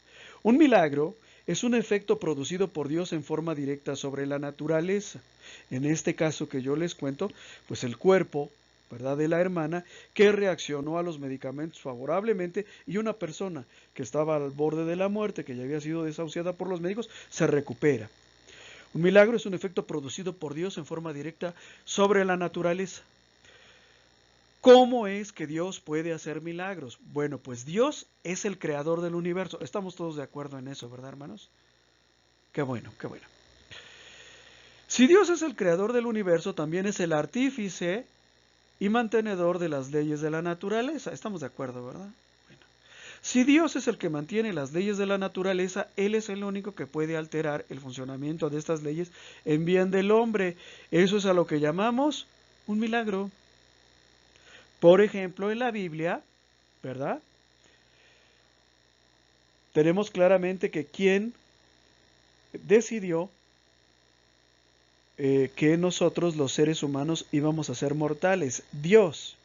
Un milagro es un efecto producido por Dios en forma directa sobre la naturaleza. En este caso que yo les cuento, pues el cuerpo, ¿verdad?, de la hermana, que reaccionó a los medicamentos favorablemente, y una persona que estaba al borde de la muerte, que ya había sido desahuciada por los médicos, se recupera. Un milagro es un efecto producido por Dios en forma directa sobre la naturaleza. ¿Cómo es que Dios puede hacer milagros? Bueno, pues Dios es el creador del universo. Estamos todos de acuerdo en eso, ¿verdad, hermanos? Qué bueno, qué bueno. Si Dios es el creador del universo, también es el artífice y mantenedor de las leyes de la naturaleza. Estamos de acuerdo, ¿verdad? Bueno. Si Dios es el que mantiene las leyes de la naturaleza, Él es el único que puede alterar el funcionamiento de estas leyes en bien del hombre. Eso es a lo que llamamos un milagro. Por ejemplo, en la Biblia, ¿verdad? Tenemos claramente que quien decidió que nosotros los seres humanos íbamos a ser mortales. Dios.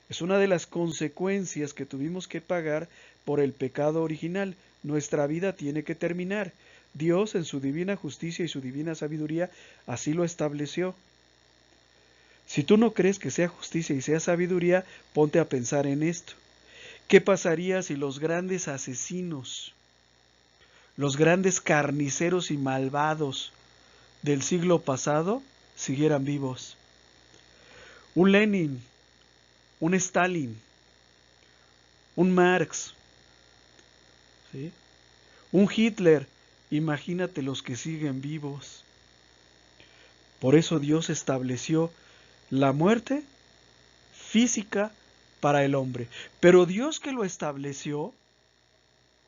Es una de las consecuencias que tuvimos que pagar por el pecado original. Nuestra vida tiene que terminar. Dios, en su divina justicia y su divina sabiduría, así lo estableció. Si tú no crees que sea justicia y sea sabiduría, ponte a pensar en esto. ¿Qué pasaría si los grandes asesinos, los grandes carniceros y malvados del siglo pasado siguieran vivos? Un Lenin, un Stalin, un Marx, ¿sí? Un Hitler, imagínate los que siguen vivos. Por eso Dios estableció la muerte física para el hombre. Pero Dios que lo estableció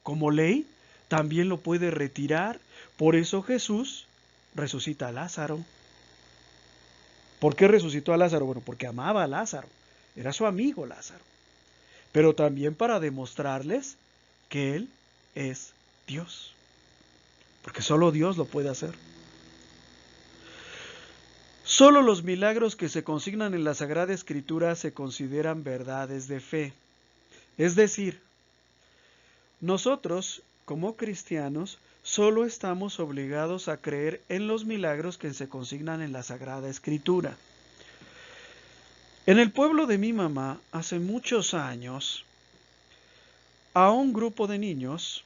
como ley, también lo puede retirar. Por eso Jesús resucita a Lázaro. ¿Por qué resucitó a Lázaro? Bueno, porque amaba a Lázaro. Era su amigo Lázaro. Pero también para demostrarles que Él es Dios. Porque solo Dios lo puede hacer. Solo los milagros que se consignan en la Sagrada Escritura se consideran verdades de fe. Es decir, nosotros, como cristianos, solo estamos obligados a creer en los milagros que se consignan en la Sagrada Escritura. En el pueblo de mi mamá, hace muchos años, a un grupo de niños,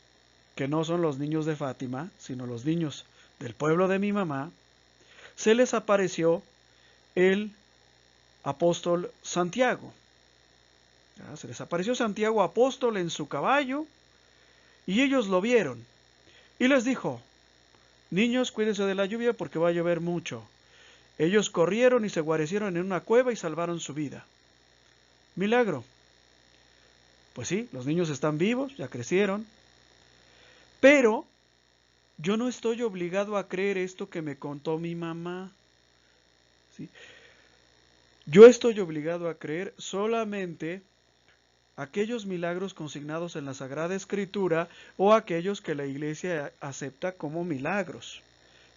que no son los niños de Fátima, sino los niños del pueblo de mi mamá, se les apareció el apóstol Santiago. Se les apareció Santiago apóstol en su caballo y ellos lo vieron. Y les dijo, niños, cuídense de la lluvia porque va a llover mucho. Ellos corrieron y se guarecieron en una cueva y salvaron su vida. Milagro. Pues sí, los niños están vivos, ya crecieron. Pero yo no estoy obligado a creer esto que me contó mi mamá. ¿Sí? Yo estoy obligado a creer solamente aquellos milagros consignados en la Sagrada Escritura o aquellos que la Iglesia acepta como milagros.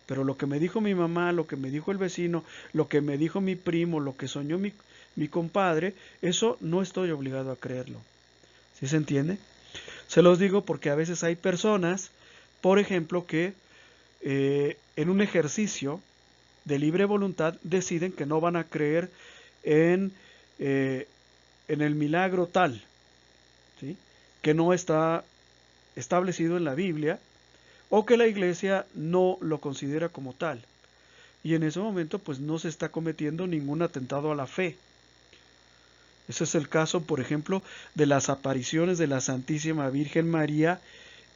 Pero lo que me dijo mi mamá, lo que me dijo el vecino, lo que me dijo mi primo, lo que soñó mi compadre, eso no estoy obligado a creerlo. ¿Sí se entiende? Se los digo porque a veces hay personas, por ejemplo, que en un ejercicio de libre voluntad deciden que no van a creer en el milagro tal, ¿sí? Que no está establecido en la Biblia o que la Iglesia no lo considera como tal. Y en ese momento pues no se está cometiendo ningún atentado a la fe. Ese es el caso, por ejemplo, de las apariciones de la Santísima Virgen María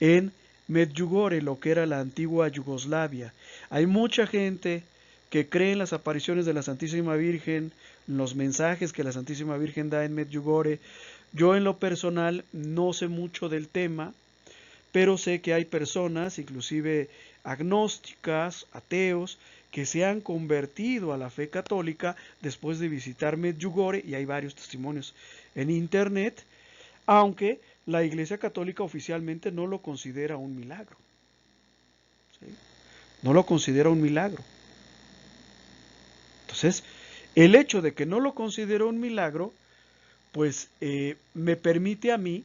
en Medjugorje, lo que era la antigua Yugoslavia. Hay mucha gente que cree en las apariciones de la Santísima Virgen, los mensajes que la Santísima Virgen da en Medjugorje. Yo en lo personal no sé mucho del tema, pero sé que hay personas, inclusive agnósticas, ateos, que se han convertido a la fe católica después de visitar Medjugorje, y hay varios testimonios en internet, aunque la Iglesia Católica oficialmente no lo considera un milagro. ¿Sí? No lo considera un milagro. Entonces, el hecho de que no lo considero un milagro, pues me permite a mí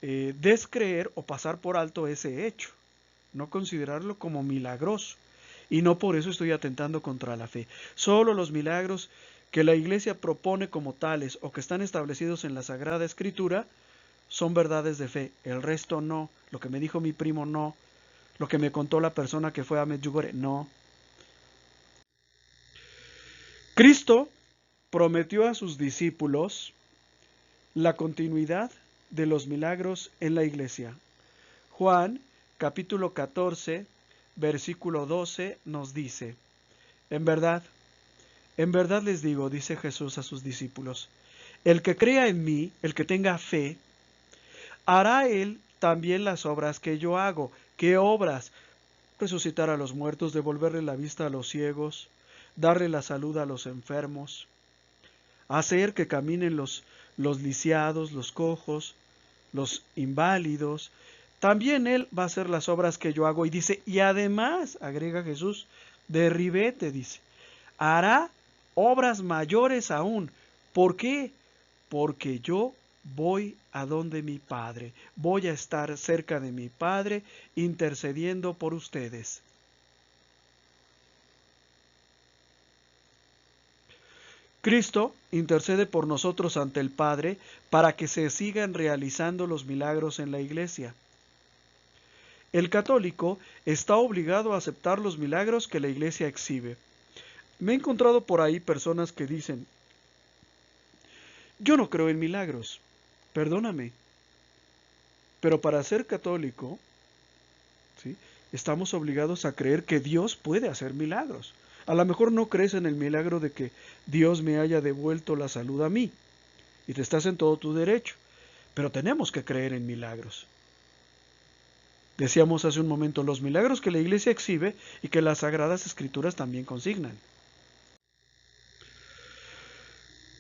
descreer o pasar por alto ese hecho, no considerarlo como milagroso. Y no por eso estoy atentando contra la fe. Solo los milagros que la Iglesia propone como tales o que están establecidos en la Sagrada Escritura son verdades de fe. El resto no. Lo que me dijo mi primo no. Lo que me contó la persona que fue a Medjugorje no. Cristo prometió a sus discípulos la continuidad de los milagros en la iglesia. Juan, capítulo 14, versículo 12, nos dice: en verdad les digo, dice Jesús a sus discípulos, el que crea en mí, el que tenga fe, hará él también las obras que yo hago. ¿Qué obras? Resucitar a los muertos, devolverle la vista a los ciegos, darle la salud a los enfermos, hacer que caminen los lisiados, los cojos, los inválidos. También él va a hacer las obras que yo hago. Y dice, y además, agrega Jesús, de ribete, dice, hará obras mayores aún. ¿Por qué? Porque yo voy a donde mi Padre. Voy a estar cerca de mi Padre, intercediendo por ustedes. Cristo intercede por nosotros ante el Padre para que se sigan realizando los milagros en la iglesia. El católico está obligado a aceptar los milagros que la iglesia exhibe. Me he encontrado por ahí personas que dicen, yo no creo en milagros, perdóname, pero para ser católico, ¿sí?, estamos obligados a creer que Dios puede hacer milagros. A lo mejor no crees en el milagro de que Dios me haya devuelto la salud a mí, y te estás en todo tu derecho, pero tenemos que creer en milagros. Decíamos hace un momento, los milagros que la iglesia exhibe y que las Sagradas Escrituras también consignan.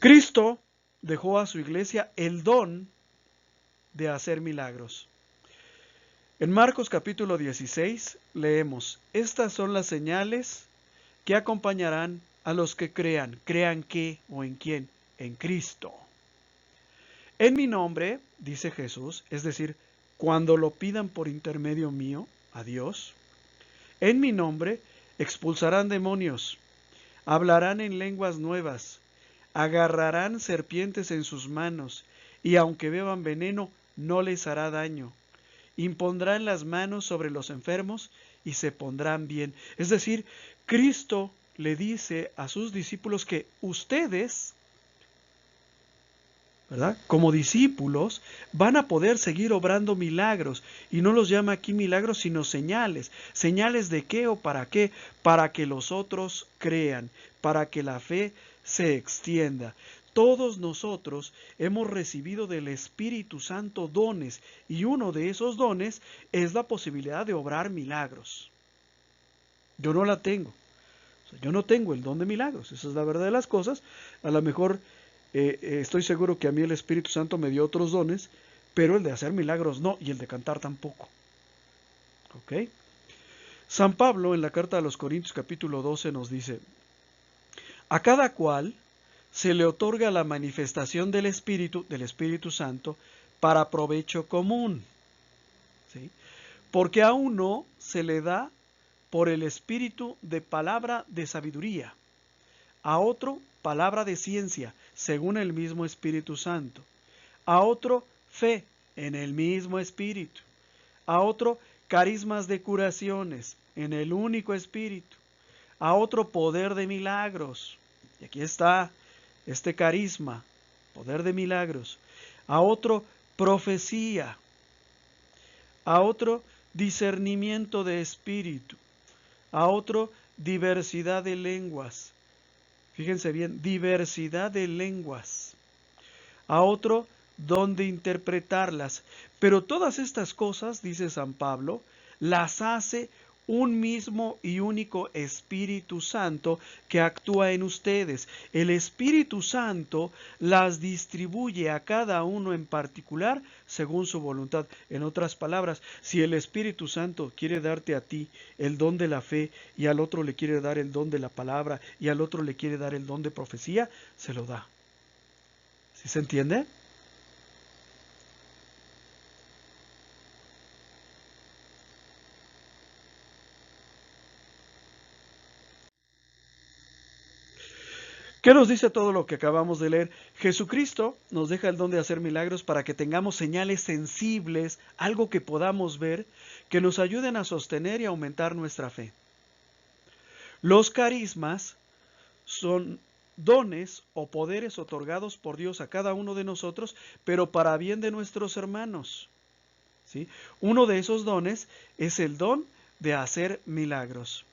Cristo dejó a su iglesia el don de hacer milagros. En Marcos capítulo 16 leemos, estas son las señales que acompañarán a los que crean. ¿Crean qué o en quién? En Cristo. En mi nombre, dice Jesús, es decir, cuando lo pidan por intermedio mío a Dios, en mi nombre expulsarán demonios, hablarán en lenguas nuevas, agarrarán serpientes en sus manos, y aunque beban veneno, no les hará daño. Impondrán las manos sobre los enfermos y se pondrán bien. Es decir, Cristo le dice a sus discípulos que ustedes, ¿verdad?, como discípulos, van a poder seguir obrando milagros. Y no los llama aquí milagros, sino señales. ¿Señales de qué o para qué? Para que los otros crean, para que la fe se extienda. Todos nosotros hemos recibido del Espíritu Santo dones, y uno de esos dones es la posibilidad de obrar milagros. Yo no la tengo. O sea, yo no tengo el don de milagros, esa es la verdad de las cosas. A lo mejor estoy seguro que a mí el Espíritu Santo me dio otros dones, pero el de hacer milagros no, y el de cantar tampoco. ¿Ok? San Pablo en la carta a los Corintios capítulo 12 nos dice, a cada cual se le otorga la manifestación del Espíritu Santo, para provecho común. ¿Sí? Porque a uno se le da por el Espíritu de palabra de sabiduría, a otro palabra de ciencia, según el mismo Espíritu Santo, a otro fe en el mismo Espíritu, a otro carismas de curaciones en el único Espíritu, a otro poder de milagros, y aquí está este carisma, poder de milagros, a otro profecía, a otro discernimiento de espíritu, a otro diversidad de lenguas. Fíjense bien, diversidad de lenguas. A otro don de interpretarlas. Pero todas estas cosas, dice San Pablo, las hace un mismo y único Espíritu Santo que actúa en ustedes. El Espíritu Santo las distribuye a cada uno en particular según su voluntad. En otras palabras, si el Espíritu Santo quiere darte a ti el don de la fe, y al otro le quiere dar el don de la palabra, y al otro le quiere dar el don de profecía, se lo da. ¿Sí se entiende? ¿Qué nos dice todo lo que acabamos de leer? Jesucristo nos deja el don de hacer milagros para que tengamos señales sensibles, algo que podamos ver, que nos ayuden a sostener y aumentar nuestra fe. Los carismas son dones o poderes otorgados por Dios a cada uno de nosotros, pero para bien de nuestros hermanos, ¿sí? Uno de esos dones es el don de hacer milagros.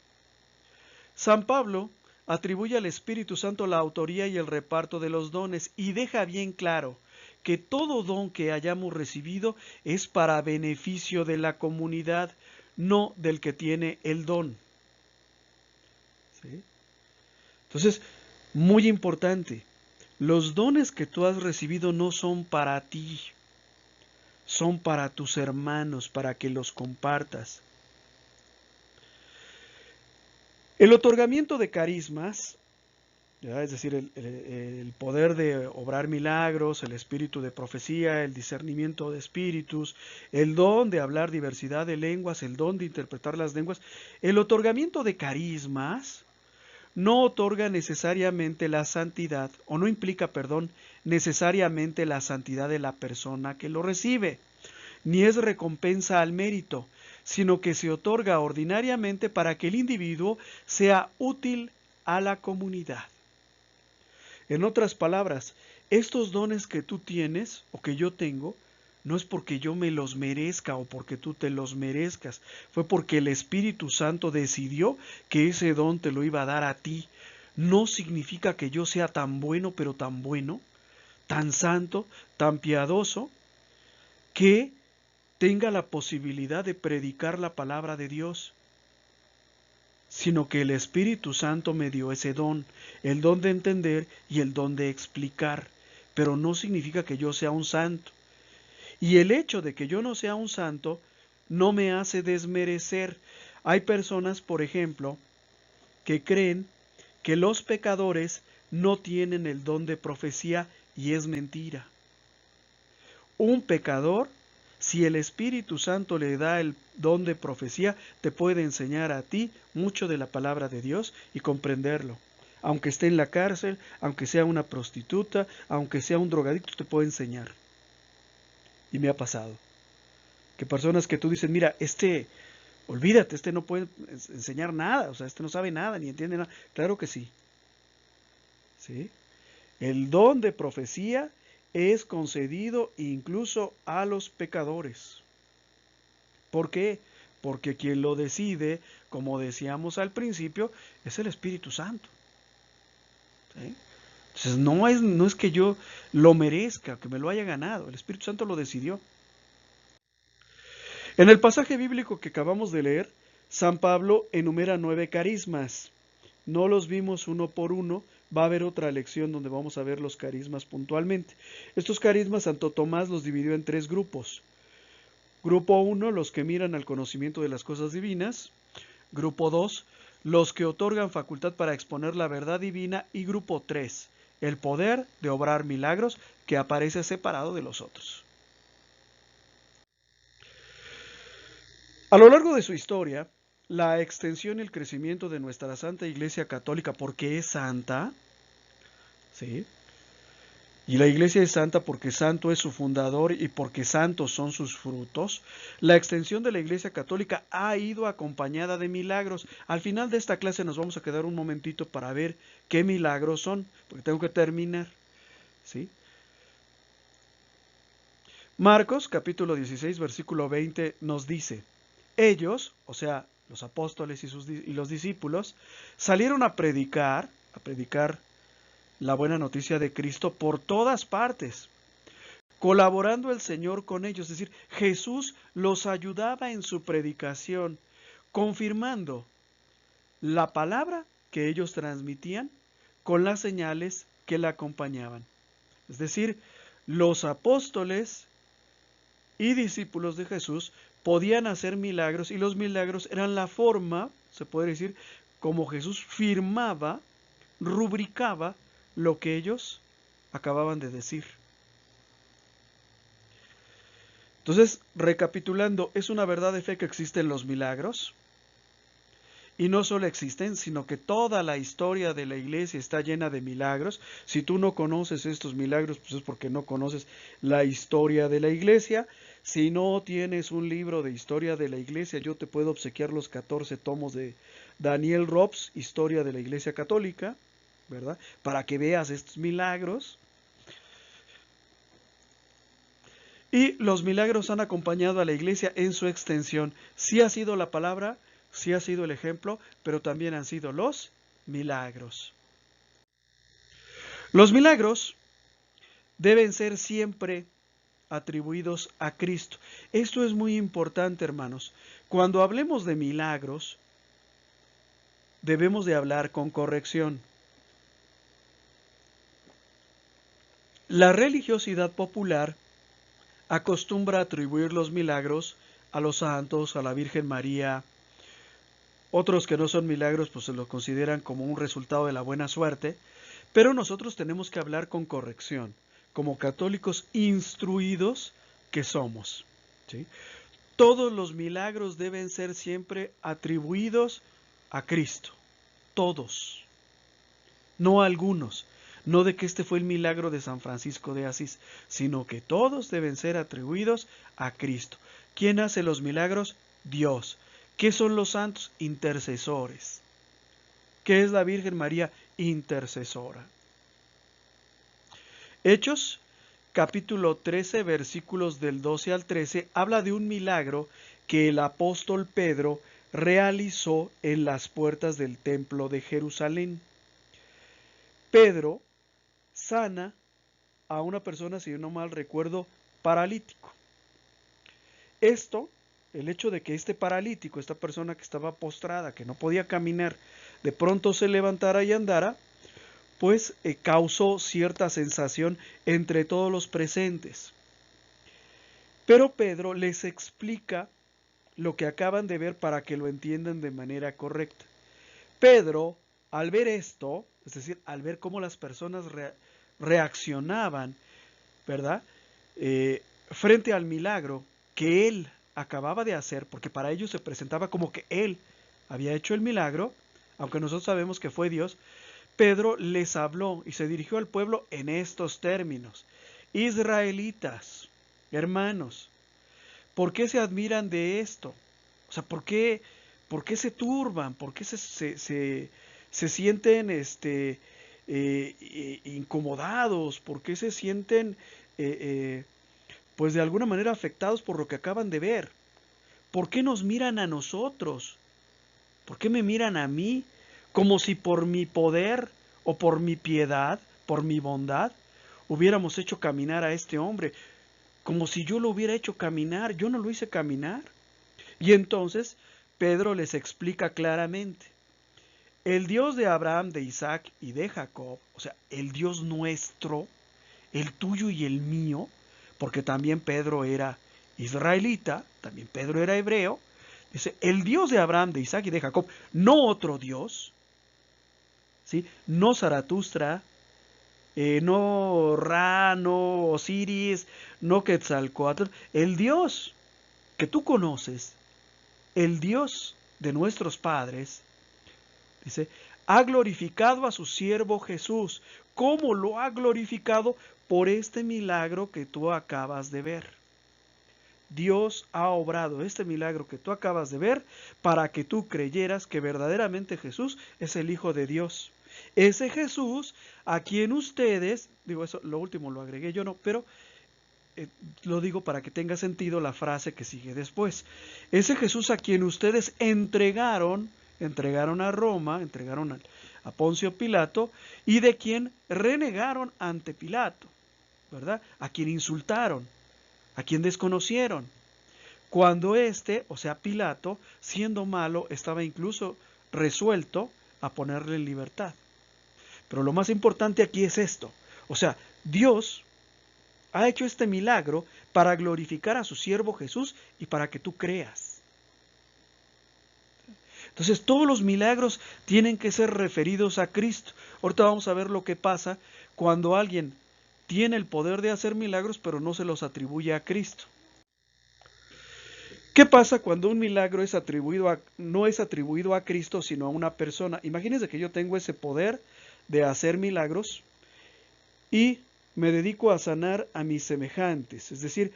San Pablo atribuye al Espíritu Santo la autoría y el reparto de los dones y deja bien claro que todo don que hayamos recibido es para beneficio de la comunidad, no del que tiene el don. ¿Sí? Entonces, muy importante, los dones que tú has recibido no son para ti, son para tus hermanos, para que los compartas. El otorgamiento de carismas, ¿ya? Es decir, el poder de obrar milagros, el espíritu de profecía, el discernimiento de espíritus, el don de hablar diversidad de lenguas, el don de interpretar las lenguas, el otorgamiento de carismas no otorga necesariamente la santidad, o no implica, perdón, necesariamente la santidad de la persona que lo recibe, ni es recompensa al mérito, sino que se otorga ordinariamente para que el individuo sea útil a la comunidad. En otras palabras, estos dones que tú tienes o que yo tengo, no es porque yo me los merezca o porque tú te los merezcas, fue porque el Espíritu Santo decidió que ese don te lo iba a dar a ti. No significa que yo sea tan bueno, pero tan bueno, tan santo, tan piadoso, que tenga la posibilidad de predicar la palabra de Dios, sino que el Espíritu Santo me dio ese don, el don de entender y el don de explicar, pero no significa que yo sea un santo. Y el hecho de que yo no sea un santo no me hace desmerecer. Hay personas, por ejemplo, que creen que los pecadores no tienen el don de profecía y es mentira. Un pecador, si el Espíritu Santo le da el don de profecía, te puede enseñar a ti mucho de la palabra de Dios y comprenderlo. Aunque esté en la cárcel, aunque sea una prostituta, aunque sea un drogadicto, te puede enseñar. Y me ha pasado. Que personas que tú dices, mira, olvídate, no puede enseñar nada, o sea, no sabe nada, ni entiende nada. Claro que sí. ¿Sí? El don de profecía es concedido incluso a los pecadores. ¿Por qué? Porque quien lo decide, como decíamos al principio, es el Espíritu Santo. ¿Sí? Entonces no es que yo lo merezca, que me lo haya ganado, el Espíritu Santo lo decidió. En el pasaje bíblico que acabamos de leer, San Pablo enumera 9 carismas. No los vimos uno por uno, va a haber otra lección donde vamos a ver los carismas puntualmente. Estos carismas Santo Tomás los dividió en 3 grupos. Grupo 1, los que miran al conocimiento de las cosas divinas. Grupo 2, los que otorgan facultad para exponer la verdad divina. Y grupo 3, el poder de obrar milagros, que aparece separado de los otros. A lo largo de su historia, la extensión y el crecimiento de nuestra Santa Iglesia Católica, porque es santa, ¿sí? Y la Iglesia es santa porque santo es su fundador y porque santos son sus frutos. La extensión de la Iglesia Católica ha ido acompañada de milagros. Al final de esta clase nos vamos a quedar un momentito para ver qué milagros son, porque tengo que terminar, ¿sí? Marcos, capítulo 16, versículo 20, nos dice: ellos, o sea, los apóstoles y los discípulos, salieron a predicar la buena noticia de Cristo por todas partes, colaborando el Señor con ellos. Es decir, Jesús los ayudaba en su predicación, confirmando la palabra que ellos transmitían con las señales que la acompañaban. Es decir, los apóstoles y discípulos de Jesús podían hacer milagros y los milagros eran la forma, se puede decir, como Jesús firmaba, rubricaba lo que ellos acababan de decir. Entonces, recapitulando, es una verdad de fe que existen los milagros. Y no solo existen, sino que toda la historia de la iglesia está llena de milagros. Si tú no conoces estos milagros, pues es porque no conoces la historia de la iglesia. Si no tienes un libro de historia de la iglesia, yo te puedo obsequiar los 14 tomos de Daniel Robs, Historia de la Iglesia Católica. ¿verdad? Para que veas estos milagros. Y los milagros han acompañado a la iglesia en su extensión. Sí ha sido la palabra, sí ha sido el ejemplo, pero también han sido los milagros. Los milagros deben ser siempre atribuidos a Cristo. Esto es muy importante, hermanos. Cuando hablemos de milagros, debemos de hablar con corrección. La religiosidad popular acostumbra atribuir los milagros a los santos, a la Virgen María. Otros que no son milagros, pues se los consideran como un resultado de la buena suerte. Pero nosotros tenemos que hablar con corrección, como católicos instruidos que somos, ¿sí? Todos los milagros deben ser siempre atribuidos a Cristo. Todos. No algunos. No de que este fue el milagro de San Francisco de Asís, sino que todos deben ser atribuidos a Cristo. ¿Quién hace los milagros? Dios. ¿Qué son los santos? Intercesores. ¿Qué es la Virgen María? Intercesora. Hechos, capítulo 13, versículos del 12 al 13, habla de un milagro que el apóstol Pedro realizó en las puertas del templo de Jerusalén. Pedro sana a una persona, si no mal recuerdo, paralítico. El hecho de que este paralítico, esta persona que estaba postrada, que no podía caminar, de pronto se levantara y andara, pues causó cierta sensación entre todos los presentes. Pero Pedro les explica lo que acaban de ver para que lo entiendan de manera correcta. Pedro, al ver esto, es decir, al ver cómo las personas reaccionaban, ¿verdad? Frente al milagro que él acababa de hacer, porque para ellos se presentaba como que él había hecho el milagro, aunque nosotros sabemos que fue Dios. Pedro les habló y se dirigió al pueblo en estos términos: israelitas, hermanos, ¿por qué se admiran de esto? O sea, ¿por qué se turban? ¿Por qué se sienten incomodados? ¿Por qué se sienten pues de alguna manera afectados por lo que acaban de ver? ¿Por qué nos miran a nosotros? ¿Por qué me miran a mí? Como si por mi poder o por mi piedad, por mi bondad, hubiéramos hecho caminar a este hombre. Como si yo lo hubiera hecho caminar. Yo no lo hice caminar. Y entonces Pedro les explica claramente: el Dios de Abraham, de Isaac y de Jacob, o sea, el Dios nuestro, el tuyo y el mío, porque también Pedro era israelita, también Pedro era hebreo. Dice, el Dios de Abraham, de Isaac y de Jacob, no otro Dios, ¿sí? No Zaratustra, no Ra, no Osiris, no Quetzalcóatl, el Dios que tú conoces, el Dios de nuestros padres, dice, ha glorificado a su siervo Jesús. ¿Cómo lo ha glorificado? Por este milagro que tú acabas de ver. Dios ha obrado este milagro que tú acabas de ver para que tú creyeras que verdaderamente Jesús es el Hijo de Dios. Ese Jesús a quien ustedes, digo eso, lo último lo agregué yo no, pero lo digo para que tenga sentido la frase que sigue después. Ese Jesús a quien ustedes entregaron a Roma, entregaron a Poncio Pilato, y de quien renegaron ante Pilato, ¿verdad? A quien insultaron, a quien desconocieron. Cuando éste, o sea Pilato, siendo malo, estaba incluso resuelto a ponerle en libertad. Pero lo más importante aquí es esto. O sea, Dios ha hecho este milagro para glorificar a su siervo Jesús y para que tú creas. Entonces todos los milagros tienen que ser referidos a Cristo. Ahorita vamos a ver lo que pasa cuando alguien tiene el poder de hacer milagros pero no se los atribuye a Cristo. ¿Qué pasa cuando un milagro no es atribuido a Cristo sino a una persona? Imagínense que yo tengo ese poder de hacer milagros y me dedico a sanar a mis semejantes, es decir,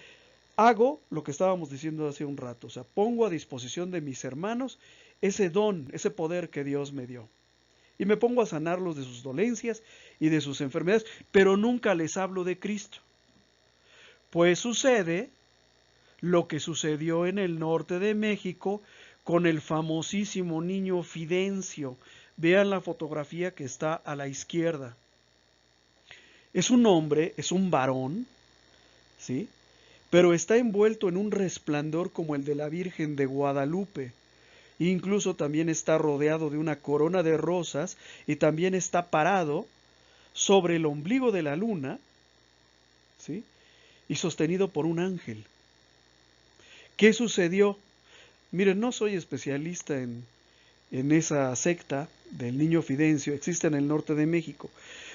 hago lo que estábamos diciendo hace un rato, o sea, pongo a disposición de mis hermanos ese don, ese poder que Dios me dio. y me pongo a sanarlos de sus dolencias y de sus enfermedades, pero nunca les hablo de Cristo. Pues sucede lo que sucedió en el norte de México con el famosísimo niño Fidencio. Vean la fotografía que está a la izquierda. Es un hombre, es un varón, ¿sí? Pero está envuelto en un resplandor como el de la Virgen de Guadalupe. Incluso también está rodeado de una corona de rosas y también está parado sobre el ombligo de la luna, ¿sí? Y sostenido por un ángel. ¿Qué sucedió? Miren, no soy especialista en esa secta del niño Fidencio, existe en el norte de México.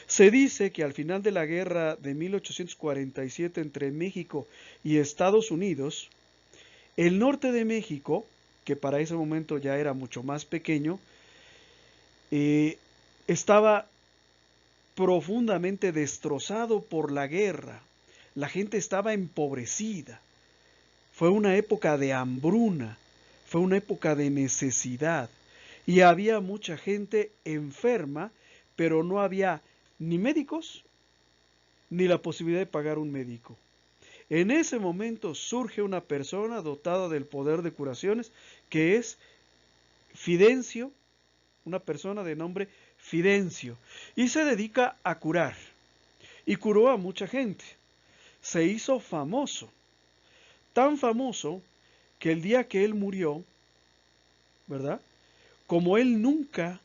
Se dice que al final de la guerra de 1847 entre México y Estados Unidos, el norte de México, que para ese momento ya era mucho más pequeño, estaba profundamente destrozado por la guerra. La gente estaba empobrecida. Fue una época de hambruna, fue una época de necesidad y había mucha gente enferma, pero no había ni médicos ni la posibilidad de pagar un médico. En ese momento surge una persona dotada del poder de curaciones que es Fidencio, una persona de nombre Fidencio, y se dedica a curar. Y curó a mucha gente. Se hizo famoso. Tan famoso que el día que él murió, ¿verdad? Como él nunca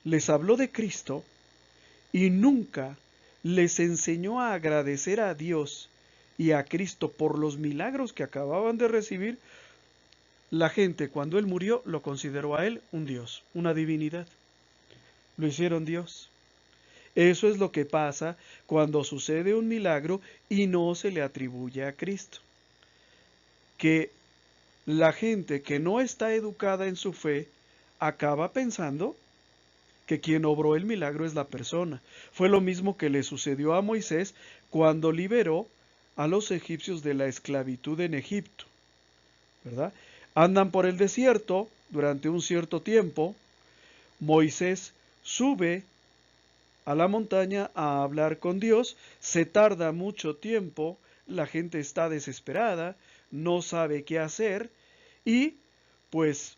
les habló de Cristo y nunca les enseñó a agradecer a Dios y a Cristo por los milagros que acababan de recibir, la gente cuando él murió lo consideró a él un Dios, una divinidad. Lo hicieron Dios. Eso es lo que pasa cuando sucede un milagro y no se le atribuye a Cristo. Que la gente que no está educada en su fe acaba pensando que quien obró el milagro es la persona. Fue lo mismo que le sucedió a Moisés cuando liberó a los egipcios de la esclavitud en Egipto, ¿verdad? Andan por el desierto durante un cierto tiempo. Moisés sube a la montaña a hablar con Dios, se tarda mucho tiempo, la gente está desesperada, no sabe qué hacer y pues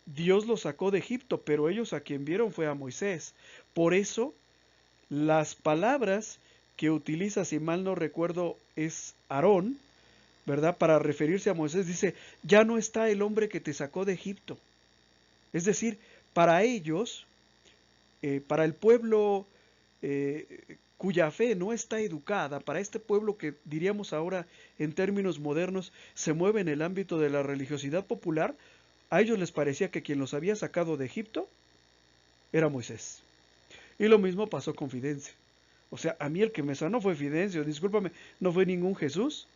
Dios los sacó de Egipto, pero ellos a quien vieron fue a Moisés. Por eso las palabras que utiliza, si mal no recuerdo, es Aarón, ¿verdad? Para referirse a Moisés, dice, ya no está el hombre que te sacó de Egipto. Es decir, para ellos, para el pueblo cuya fe no está educada, para este pueblo que diríamos ahora en términos modernos se mueve en el ámbito de la religiosidad popular, a ellos les parecía que quien los había sacado de Egipto era Moisés. Y lo mismo pasó con Fidencio. O sea, a mí el que me sanó fue Fidencio, discúlpame, no fue ningún Jesús,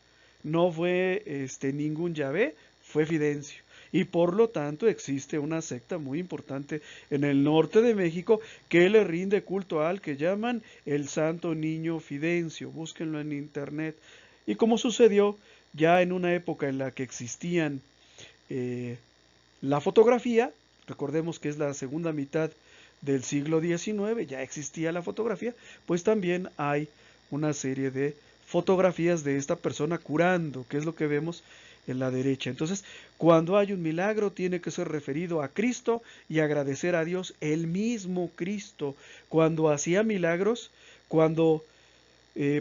no fue ningún Yahvé, fue Fidencio. Y por lo tanto existe una secta muy importante en el norte de México que le rinde culto al que llaman el Santo Niño Fidencio. Búsquenlo en internet. Y como sucedió ya en una época en la que existían la fotografía, recordemos que es la segunda mitad del siglo XIX, ya existía la fotografía, pues también hay una serie de fotografías de esta persona curando, que es lo que vemos en la derecha. Entonces, cuando hay un milagro, tiene que ser referido a Cristo y agradecer a Dios, el mismo Cristo, cuando hacía milagros, cuando,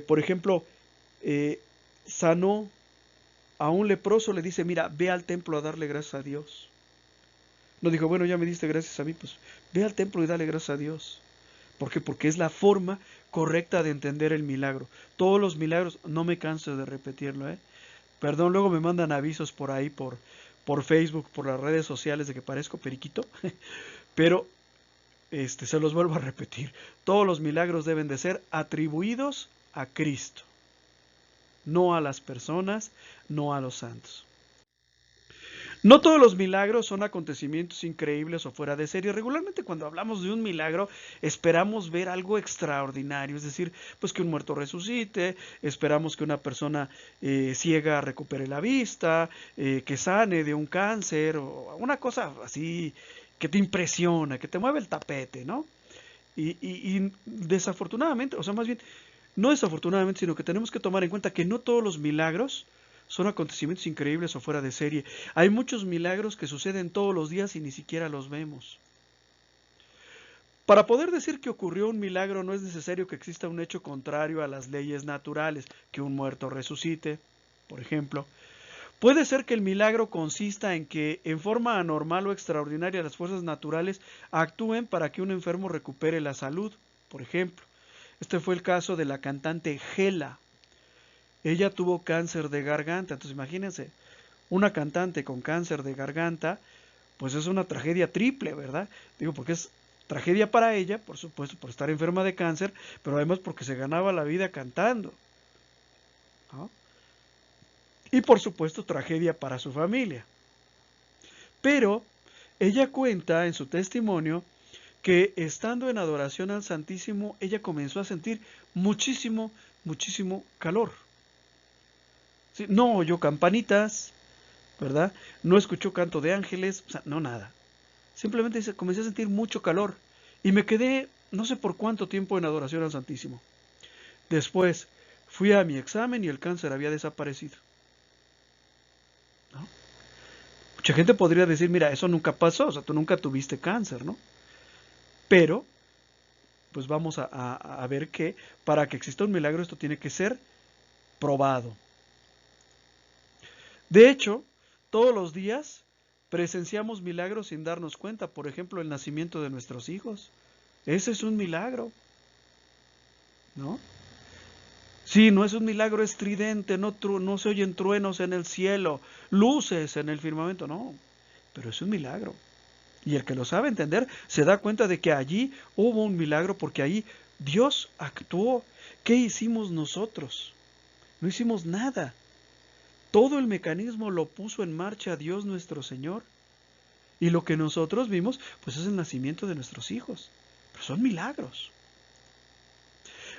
por ejemplo, sanó a un leproso, le dice, mira, ve al templo a darle gracias a Dios. No dijo, bueno, ya me diste gracias a mí, pues ve al templo y dale gracias a Dios. ¿Por qué? Porque es la forma correcta de entender el milagro. Todos los milagros, no me canso de repetirlo, Perdón, luego me mandan avisos por ahí, por Facebook, por las redes sociales de que parezco periquito, pero se los vuelvo a repetir. Todos los milagros deben de ser atribuidos a Cristo, no a las personas, no a los santos. No todos los milagros son acontecimientos increíbles o fuera de serie. Regularmente cuando hablamos de un milagro esperamos ver algo extraordinario, es decir, pues que un muerto resucite, esperamos que una persona ciega recupere la vista, que sane de un cáncer o una cosa así que te impresiona, que te mueve el tapete, ¿no? Y desafortunadamente, o sea, más bien, no desafortunadamente, sino que tenemos que tomar en cuenta que no todos los milagros son acontecimientos increíbles o fuera de serie. Hay muchos milagros que suceden todos los días y ni siquiera los vemos. Para poder decir que ocurrió un milagro no es necesario que exista un hecho contrario a las leyes naturales, que un muerto resucite, por ejemplo. Puede ser que el milagro consista en que, en forma anormal o extraordinaria, las fuerzas naturales actúen para que un enfermo recupere la salud, por ejemplo. Este fue el caso de la cantante Gela. Ella tuvo cáncer de garganta, entonces imagínense, una cantante con cáncer de garganta, pues es una tragedia triple, ¿verdad? Digo, porque es tragedia para ella, por supuesto, por estar enferma de cáncer, pero además porque se ganaba la vida cantando, ¿no? Y por supuesto, tragedia para su familia. Pero ella cuenta en su testimonio que estando en adoración al Santísimo, ella comenzó a sentir muchísimo, muchísimo calor. ¿Sí? No oyó campanitas, ¿verdad? No escuchó canto de ángeles, o sea, no nada. Simplemente comencé a sentir mucho calor y me quedé no sé por cuánto tiempo en adoración al Santísimo. Después fui a mi examen y el cáncer había desaparecido, ¿no? Mucha gente podría decir, mira, eso nunca pasó, o sea, tú nunca tuviste cáncer, ¿no? Pero, pues vamos a ver que para que exista un milagro esto tiene que ser probado. De hecho, todos los días presenciamos milagros sin darnos cuenta. Por ejemplo, el nacimiento de nuestros hijos. Ese es un milagro, ¿no? Sí, no es un milagro estridente, no se oyen truenos en el cielo, luces en el firmamento, no, pero es un milagro. Y el que lo sabe entender se da cuenta de que allí hubo un milagro porque ahí Dios actuó. ¿Qué hicimos nosotros? No hicimos nada. Todo el mecanismo lo puso en marcha Dios nuestro Señor. Y lo que nosotros vimos, pues es el nacimiento de nuestros hijos. Pero son milagros.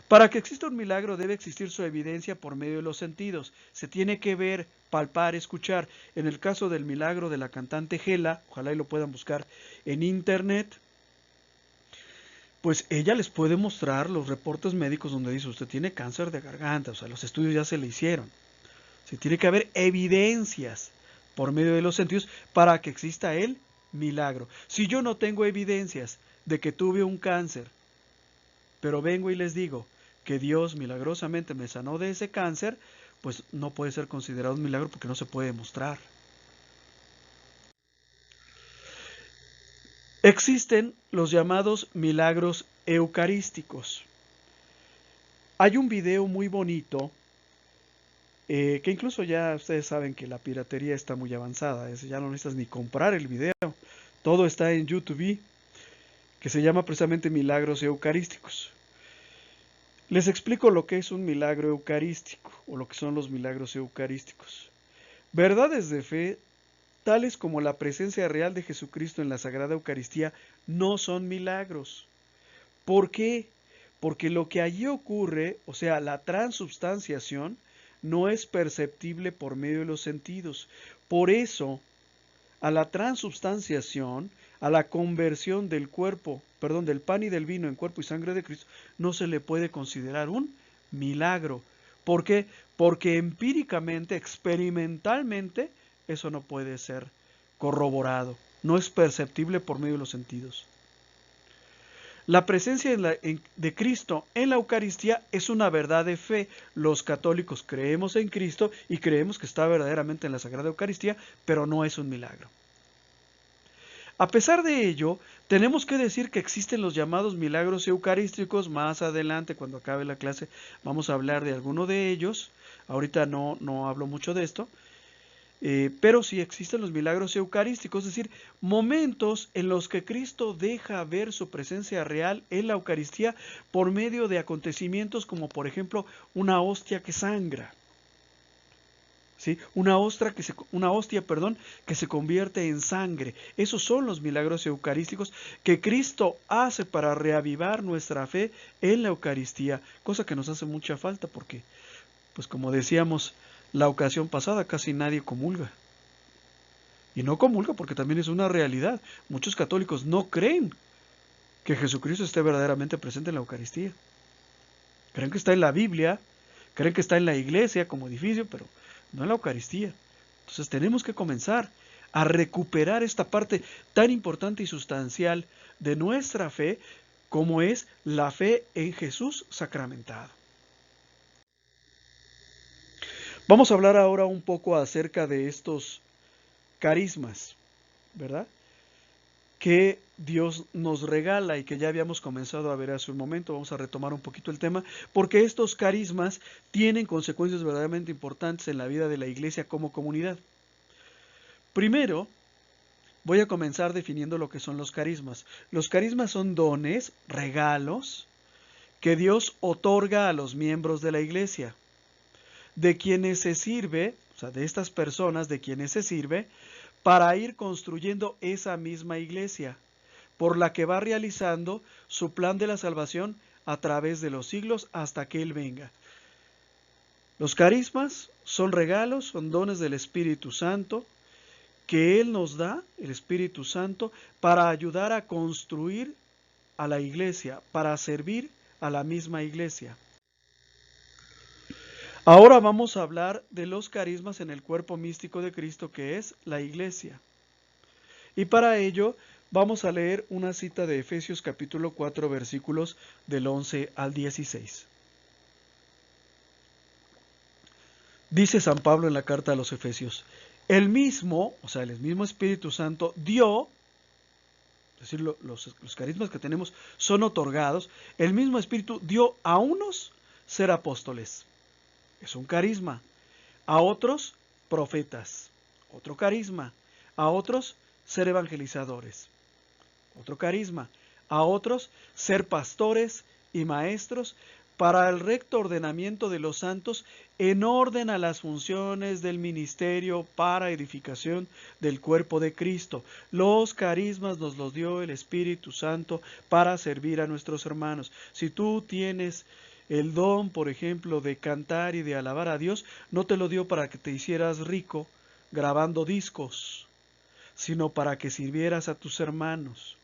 Para que exista un milagro debe existir su evidencia por medio de los sentidos. Se tiene que ver, palpar, escuchar. En el caso del milagro de la cantante Gela, ojalá y lo puedan buscar en internet, pues ella les puede mostrar los reportes médicos donde dice usted tiene cáncer de garganta, o sea, los estudios ya se le hicieron. Se tiene que haber evidencias por medio de los sentidos para que exista el milagro. Si yo no tengo evidencias de que tuve un cáncer, pero vengo y les digo que Dios milagrosamente me sanó de ese cáncer, pues no puede ser considerado un milagro porque no se puede demostrar. Existen los llamados milagros eucarísticos. Hay un video muy bonito que incluso ya ustedes saben que la piratería está muy avanzada, ya no necesitas ni comprar el video, todo está en YouTube, que se llama precisamente Milagros Eucarísticos. Les explico lo que es un milagro eucarístico o lo que son los milagros eucarísticos. Verdades de fe, tales como la presencia real de Jesucristo en la Sagrada Eucaristía, no son milagros. ¿Por qué? Porque lo que allí ocurre, o sea, la transubstanciación, no es perceptible por medio de los sentidos. Por eso, a la transubstanciación, a la conversión del cuerpo, perdón, del pan y del vino en cuerpo y sangre de Cristo, no se le puede considerar un milagro. ¿Por qué? Porque empíricamente, experimentalmente, eso no puede ser corroborado. No es perceptible por medio de los sentidos. La presencia de Cristo en la Eucaristía es una verdad de fe. Los católicos creemos en Cristo y creemos que está verdaderamente en la Sagrada Eucaristía, pero no es un milagro. A pesar de ello, tenemos que decir que existen los llamados milagros eucarísticos. Más adelante, cuando acabe la clase, vamos a hablar de alguno de ellos. Ahorita no hablo mucho de esto. Pero sí existen los milagros eucarísticos, es decir, momentos en los que Cristo deja ver su presencia real en la Eucaristía por medio de acontecimientos como por ejemplo una hostia que sangra. ¿sí? Una hostia, que se convierte en sangre. Esos son los milagros eucarísticos que Cristo hace para reavivar nuestra fe en la Eucaristía, cosa que nos hace mucha falta porque, pues como decíamos la ocasión pasada, casi nadie comulga. Y no comulga porque también es una realidad. Muchos católicos no creen que Jesucristo esté verdaderamente presente en la Eucaristía. Creen que está en la Biblia, creen que está en la iglesia como edificio, pero no en la Eucaristía. Entonces tenemos que comenzar a recuperar esta parte tan importante y sustancial de nuestra fe como es la fe en Jesús sacramentado. Vamos a hablar ahora un poco acerca de estos carismas, ¿verdad? Que Dios nos regala y que ya habíamos comenzado a ver hace un momento. Vamos a retomar un poquito el tema, porque estos carismas tienen consecuencias verdaderamente importantes en la vida de la iglesia como comunidad. Primero, voy a comenzar definiendo lo que son los carismas. Los carismas son dones, regalos, que Dios otorga a los miembros de la iglesia, de quienes se sirve, o sea, de estas personas de quienes se sirve, para ir construyendo esa misma iglesia, por la que va realizando su plan de la salvación a través de los siglos hasta que Él venga. Los carismas son regalos, son dones del Espíritu Santo, que Él nos da, el Espíritu Santo, para ayudar a construir a la iglesia, para servir a la misma iglesia. Ahora vamos a hablar de los carismas en el cuerpo místico de Cristo, que es la iglesia. Y para ello vamos a leer una cita de Efesios capítulo 4, versículos del 11 al 16. Dice San Pablo en la carta a los Efesios, el mismo Espíritu Santo dio, es decir, los carismas que tenemos son otorgados, el mismo Espíritu dio a unos ser apóstoles, es un carisma, a otros profetas, otro carisma, a otros ser evangelizadores, otro carisma, a otros ser pastores y maestros para el recto ordenamiento de los santos en orden a las funciones del ministerio para edificación del cuerpo de Cristo. Los carismas nos los dio el Espíritu Santo para servir a nuestros hermanos. Si tú tienes el don, por ejemplo, de cantar y de alabar a Dios, no te lo dio para que te hicieras rico grabando discos, sino para que sirvieras a tus hermanos,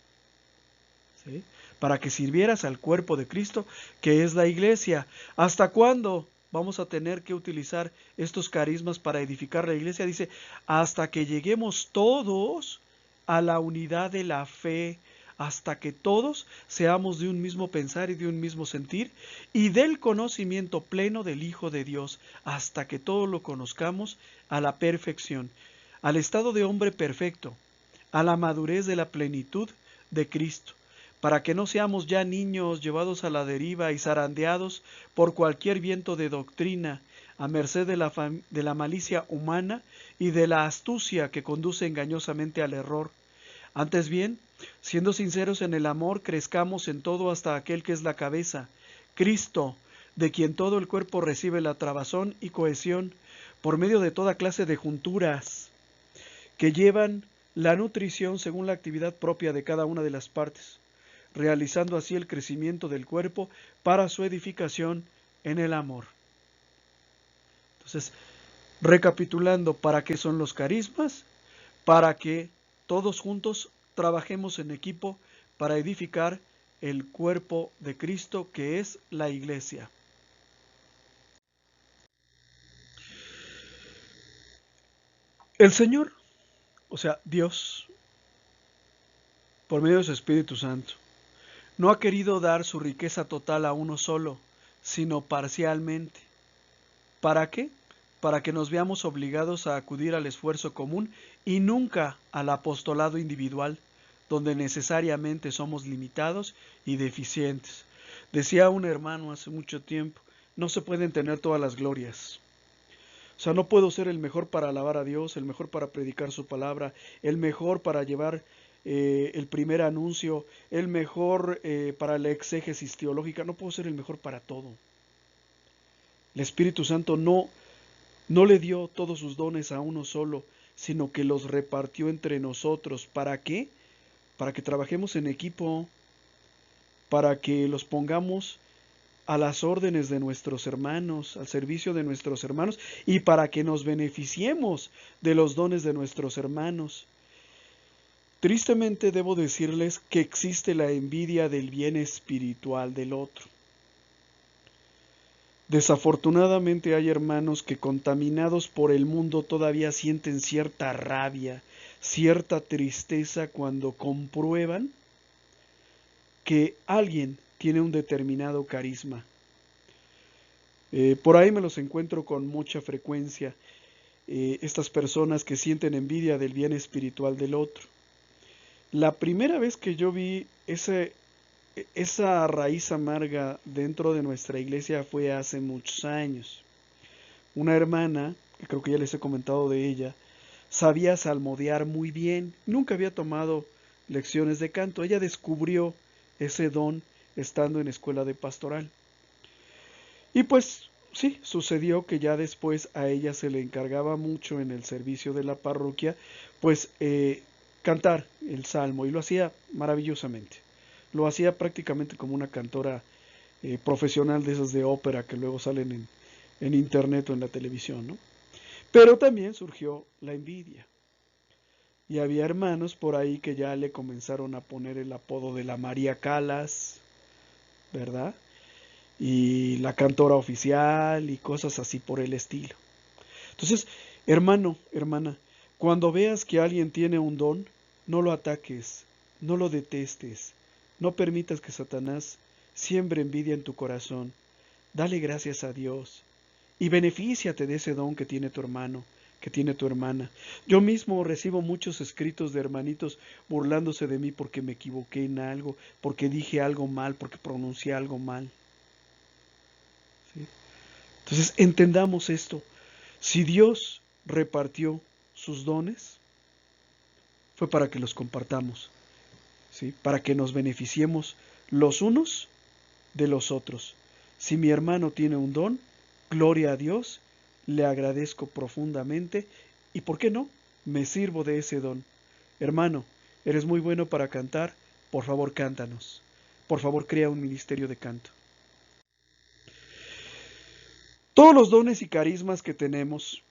¿sí? Para que sirvieras al cuerpo de Cristo, que es la iglesia. ¿Hasta cuándo vamos a tener que utilizar estos carismas para edificar la iglesia? Dice, hasta que lleguemos todos a la unidad de la fe, hasta que todos seamos de un mismo pensar y de un mismo sentir, y del conocimiento pleno del Hijo de Dios, hasta que todos lo conozcamos a la perfección, al estado de hombre perfecto, a la madurez de la plenitud de Cristo, para que no seamos ya niños llevados a la deriva y zarandeados por cualquier viento de doctrina, a merced de la malicia humana y de la astucia que conduce engañosamente al error. Antes bien, siendo sinceros en el amor, crezcamos en todo hasta aquel que es la cabeza, Cristo, de quien todo el cuerpo recibe la trabazón y cohesión, por medio de toda clase de junturas, que llevan la nutrición según la actividad propia de cada una de las partes, realizando así el crecimiento del cuerpo para su edificación en el amor. Entonces, recapitulando, ¿para qué son los carismas? Para que todos juntos trabajemos en equipo para edificar el cuerpo de Cristo, que es la iglesia. El Señor, o sea, Dios, por medio de su Espíritu Santo, no ha querido dar su riqueza total a uno solo, sino parcialmente. ¿Para qué? Para que nos veamos obligados a acudir al esfuerzo común y nunca al apostolado individual, donde necesariamente somos limitados y deficientes. Decía un hermano hace mucho tiempo, no se pueden tener todas las glorias. O sea, no puedo ser el mejor para alabar a Dios, el mejor para predicar su palabra, el mejor para llevar el primer anuncio, el mejor para la exégesis teológica. No puedo ser el mejor para todo. El Espíritu Santo no No le dio todos sus dones a uno solo, sino que los repartió entre nosotros. ¿Para qué? Para que trabajemos en equipo, para que los pongamos a las órdenes de nuestros hermanos, al servicio de nuestros hermanos, y para que nos beneficiemos de los dones de nuestros hermanos. Tristemente debo decirles que existe la envidia del bien espiritual del otro. Desafortunadamente hay hermanos que, contaminados por el mundo, todavía sienten cierta rabia, cierta tristeza cuando comprueban que alguien tiene un determinado carisma. Por ahí me los encuentro con mucha frecuencia, estas personas que sienten envidia del bien espiritual del otro. La primera vez que yo vi esa raíz amarga dentro de nuestra iglesia fue hace muchos años. Una hermana, que creo que ya les he comentado de ella, sabía salmodiar muy bien, nunca había tomado lecciones de canto. Ella descubrió ese don estando en escuela de pastoral. Y pues sí, sucedió que ya después a ella se le encargaba mucho en el servicio de la parroquia, pues cantar el salmo, y lo hacía maravillosamente. Lo hacía prácticamente como una cantora profesional de esas de ópera que luego salen en internet o en la televisión, ¿no? Pero también surgió la envidia. Y había hermanos por ahí que ya le comenzaron a poner el apodo de la María Calas, ¿verdad? Y la cantora oficial y cosas así por el estilo. Entonces, hermano, hermana, cuando veas que alguien tiene un don, no lo ataques, no lo detestes, no permitas que Satanás siembre envidia en tu corazón. Dale gracias a Dios y benefíciate de ese don que tiene tu hermano, que tiene tu hermana. Yo mismo recibo muchos escritos de hermanitos burlándose de mí porque me equivoqué en algo, porque dije algo mal, porque pronuncié algo mal. ¿Sí? Entonces, entendamos esto. Si Dios repartió sus dones, fue para que los compartamos, ¿sí? Para que nos beneficiemos los unos de los otros. Si mi hermano tiene un don, gloria a Dios, le agradezco profundamente y, ¿por qué no?, me sirvo de ese don. Hermano, eres muy bueno para cantar, por favor cántanos. Por favor crea un ministerio de canto. Todos los dones y carismas que tenemos,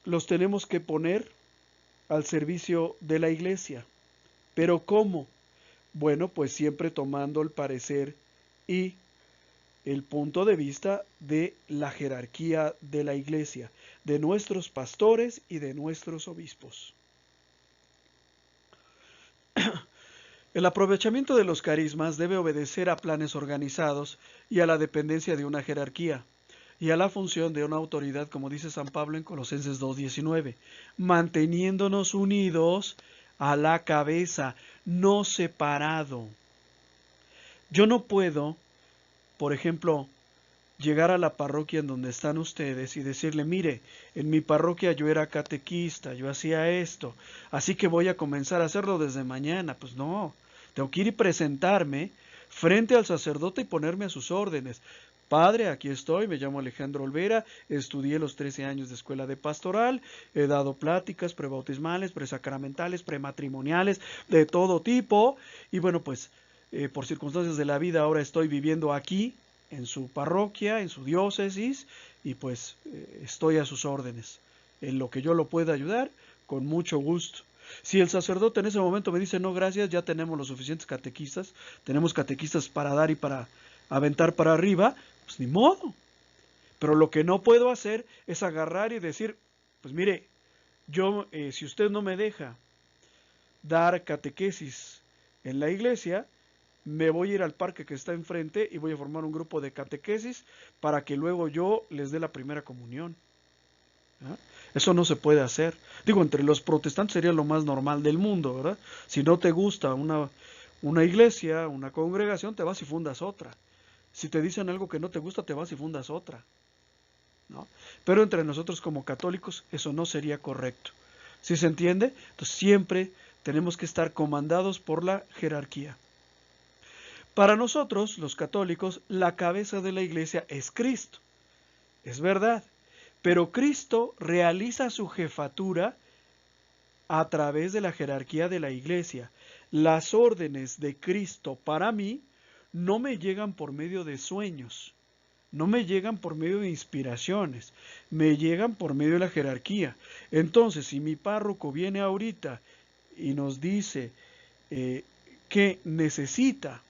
los tenemos que poner al servicio de la iglesia. ¿Pero cómo? Bueno, pues siempre tomando el parecer y el punto de vista de la jerarquía de la iglesia, de nuestros pastores y de nuestros obispos. El aprovechamiento de los carismas debe obedecer a planes organizados y a la dependencia de una jerarquía y a la función de una autoridad, como dice San Pablo en Colosenses 2:19, manteniéndonos unidos a la cabeza, no separado. Yo no puedo, por ejemplo, llegar a la parroquia en donde están ustedes y decirle, mire, en mi parroquia yo era catequista, yo hacía esto, así que voy a comenzar a hacerlo desde mañana. Pues no, tengo que ir y presentarme frente al sacerdote y ponerme a sus órdenes. Padre, aquí estoy, me llamo Alejandro Olvera, estudié los 13 años de escuela de pastoral, he dado pláticas prebautismales, presacramentales, prematrimoniales, de todo tipo, y bueno, pues por circunstancias de la vida ahora estoy viviendo aquí, en su parroquia, en su diócesis, y pues estoy a sus órdenes. En lo que yo lo pueda ayudar, con mucho gusto. Si el sacerdote en ese momento me dice, no, gracias, ya tenemos los suficientes catequistas, tenemos catequistas para dar y para aventar para arriba, pues ni modo. Pero lo que no puedo hacer es agarrar y decir, pues mire, yo, si usted no me deja dar catequesis en la iglesia, me voy a ir al parque que está enfrente y voy a formar un grupo de catequesis para que luego yo les dé la primera comunión. ¿Ah? Eso no se puede hacer. Digo, entre los protestantes sería lo más normal del mundo, ¿verdad? Si no te gusta una iglesia, una congregación, te vas y fundas otra. Si te dicen algo que no te gusta, te vas y fundas otra, ¿no? Pero entre nosotros como católicos eso no sería correcto. ¿Sí se entiende? Entonces siempre tenemos que estar comandados por la jerarquía. Para nosotros, los católicos, la cabeza de la iglesia es Cristo. Es verdad. Pero Cristo realiza su jefatura a través de la jerarquía de la iglesia. Las órdenes de Cristo para mí no me llegan por medio de sueños, no me llegan por medio de inspiraciones, me llegan por medio de la jerarquía. Entonces, si mi párroco viene ahorita y nos dice que necesita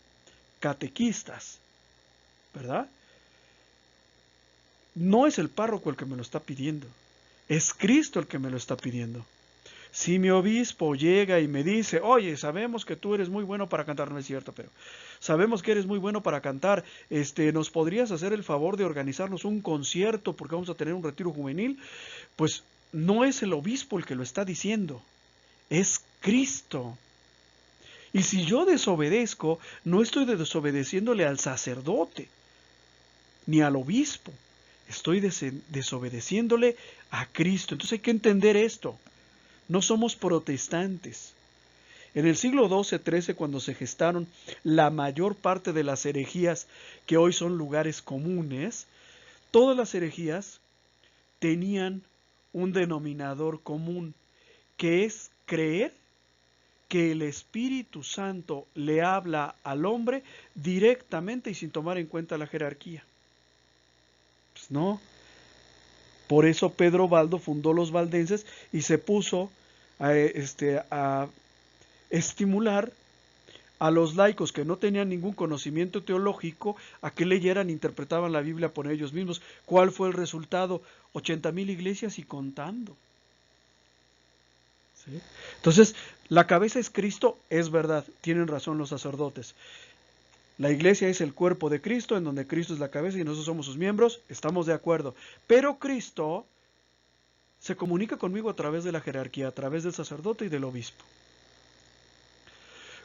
catequistas, ¿verdad? No es el párroco el que me lo está pidiendo, es Cristo el que me lo está pidiendo. Si mi obispo llega y me dice, oye, sabemos que tú eres muy bueno para cantar, no es cierto, pero sabemos que eres muy bueno para cantar, ¿nos podrías hacer el favor de organizarnos un concierto porque vamos a tener un retiro juvenil? Pues no es el obispo el que lo está diciendo, es Cristo. Y si yo desobedezco, no estoy desobedeciéndole al sacerdote, ni al obispo, estoy desobedeciéndole a Cristo. Entonces hay que entender esto. No somos protestantes. En el siglo XII-XIII, cuando se gestaron la mayor parte de las herejías que hoy son lugares comunes, todas las herejías tenían un denominador común, que es creer que el Espíritu Santo le habla al hombre directamente y sin tomar en cuenta la jerarquía. Pues no. Por eso Pedro Baldo fundó los valdenses y se puso a estimular a los laicos que no tenían ningún conocimiento teológico a que leyeran e interpretaban la Biblia por ellos mismos. ¿Cuál fue el resultado? 80,000 iglesias y contando. ¿Sí? Entonces, la cabeza es Cristo, es verdad, tienen razón los sacerdotes. La iglesia es el cuerpo de Cristo, en donde Cristo es la cabeza y nosotros somos sus miembros, estamos de acuerdo. Pero Cristo se comunica conmigo a través de la jerarquía, a través del sacerdote y del obispo.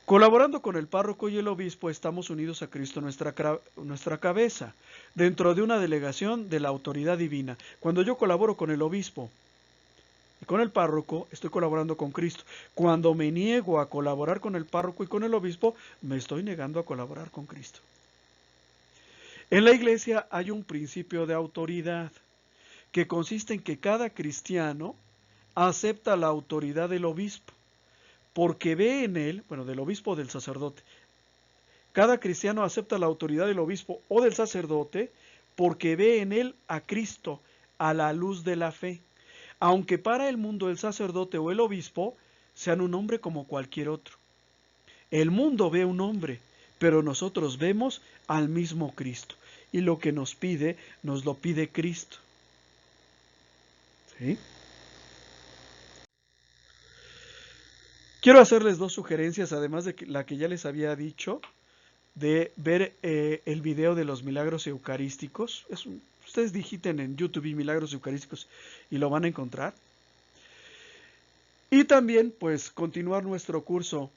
Colaborando con el párroco y el obispo, estamos unidos a Cristo, nuestra cabeza, dentro de una delegación de la autoridad divina. Cuando yo colaboro con el obispo y con el párroco, estoy colaborando con Cristo. Cuando me niego a colaborar con el párroco y con el obispo, me estoy negando a colaborar con Cristo. En la iglesia hay un principio de autoridad que consiste en que cada cristiano acepta la autoridad del obispo, porque ve en él, bueno, del obispo o del sacerdote. Cada cristiano acepta la autoridad del obispo o del sacerdote porque ve en él a Cristo, a la luz de la fe. Aunque para el mundo el sacerdote o el obispo sean un hombre como cualquier otro. El mundo ve un hombre, pero nosotros vemos al mismo Cristo. Y lo que nos pide, nos lo pide Cristo. ¿Sí? Quiero hacerles dos sugerencias, además de la que ya les había dicho, de ver el video de los milagros eucarísticos. Ustedes digiten en YouTube milagros eucarísticos y lo van a encontrar. Y también, pues, continuar nuestro curso.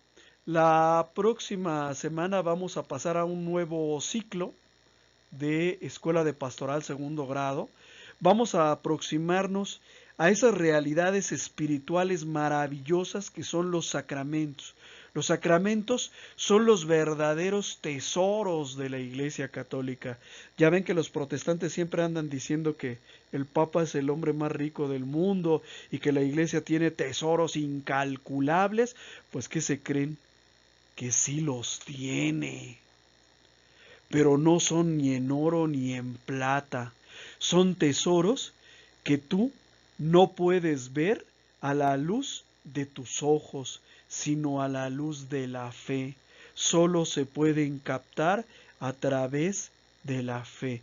La próxima semana vamos a pasar a un nuevo ciclo de Escuela de Pastoral segundo grado. Vamos a aproximarnos a esas realidades espirituales maravillosas que son los sacramentos. Los sacramentos son los verdaderos tesoros de la Iglesia Católica. Ya ven que los protestantes siempre andan diciendo que el Papa es el hombre más rico del mundo y que la Iglesia tiene tesoros incalculables. Pues, ¿qué se creen? Que sí los tiene. Pero no son ni en oro ni en plata. Son tesoros que tú no puedes ver a la luz de tus ojos, sino a la luz de la fe. Solo se pueden captar a través de la fe.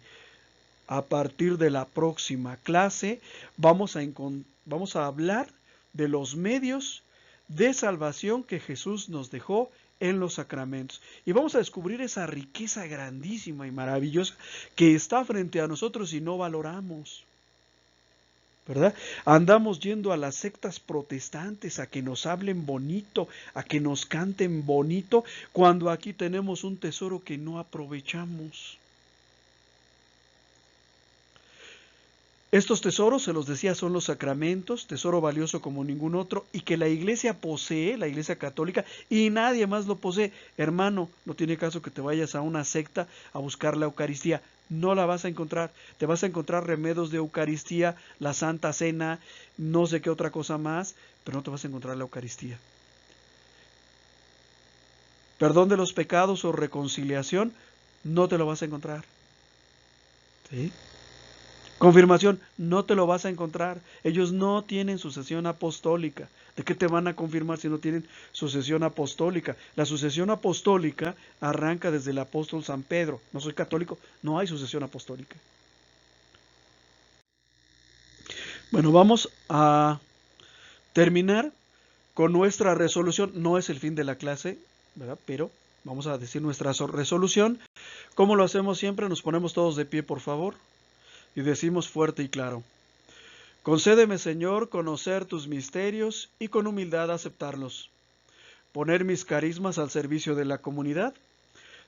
A partir de la próxima clase vamos a hablar de los medios de salvación que Jesús nos dejó en los sacramentos. Y vamos a descubrir esa riqueza grandísima y maravillosa que está frente a nosotros y no valoramos. ¿Verdad? Andamos yendo a las sectas protestantes a que nos hablen bonito, a que nos canten bonito, cuando aquí tenemos un tesoro que no aprovechamos. Estos tesoros, se los decía, son los sacramentos, tesoro valioso como ningún otro, y que la iglesia posee, la iglesia católica, y nadie más lo posee. Hermano, no tiene caso que te vayas a una secta a buscar la Eucaristía. No la vas a encontrar. Te vas a encontrar remedios de Eucaristía, la Santa Cena, no sé qué otra cosa más, pero no te vas a encontrar la Eucaristía. Perdón de los pecados o reconciliación, no te lo vas a encontrar. ¿Sí? Confirmación, no te lo vas a encontrar. Ellos no tienen sucesión apostólica. ¿De qué te van a confirmar si no tienen sucesión apostólica? La sucesión apostólica arranca desde el apóstol San Pedro. No soy católico, no hay sucesión apostólica. Bueno, vamos a terminar con nuestra resolución. No es el fin de la clase, ¿verdad? Pero vamos a decir nuestra resolución. ¿Cómo lo hacemos siempre? Nos ponemos todos de pie, por favor, y decimos fuerte y claro: concédeme, Señor, conocer tus misterios y con humildad aceptarlos, poner mis carismas al servicio de la comunidad,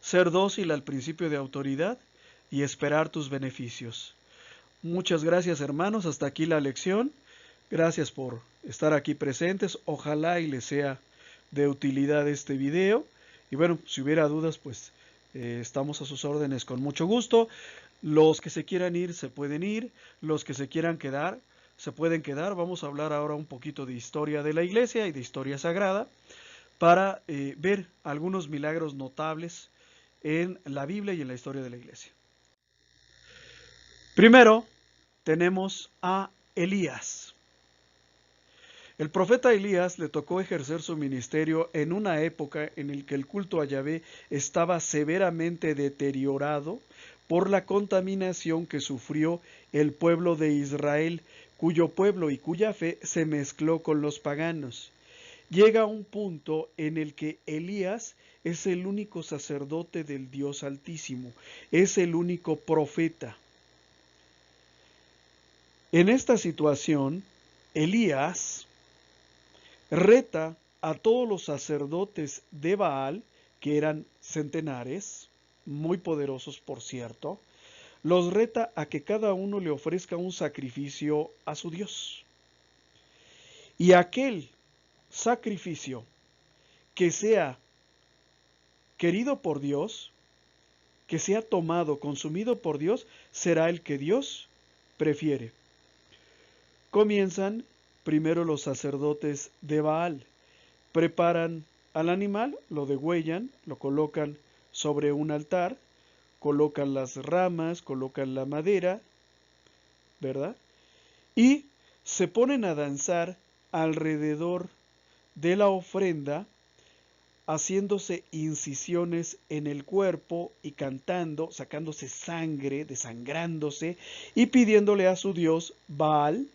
ser dócil al principio de autoridad y esperar tus beneficios. Muchas gracias, hermanos. Hasta aquí la lección. Gracias por estar aquí presentes. Ojalá y les sea de utilidad este video. Y bueno, si hubiera dudas, pues estamos a sus órdenes con mucho gusto. Los que se quieran ir, se pueden ir. Los que se quieran quedar, se pueden quedar. Vamos a hablar ahora un poquito de historia de la iglesia y de historia sagrada para ver algunos milagros notables en la Biblia y en la historia de la iglesia. Primero, tenemos a Elías. El profeta Elías le tocó ejercer su ministerio en una época en la que el culto a Yahvé estaba severamente deteriorado por la contaminación que sufrió el pueblo de Israel, cuyo pueblo y cuya fe se mezcló con los paganos. Llega un punto en el que Elías es el único sacerdote del Dios Altísimo, es el único profeta. En esta situación, Elías reta a todos los sacerdotes de Baal, que eran centenares, muy poderosos por cierto, los reta a que cada uno le ofrezca un sacrificio a su Dios. Y aquel sacrificio que sea querido por Dios, que sea tomado, consumido por Dios, será el que Dios prefiere. Comienzan primero los sacerdotes de Baal, preparan al animal, lo degüellan, lo colocan sobre un altar, colocan las ramas, colocan la madera, ¿verdad? Y se ponen a danzar alrededor de la ofrenda, haciéndose incisiones en el cuerpo y cantando, sacándose sangre, desangrándose y pidiéndole a su dios Baal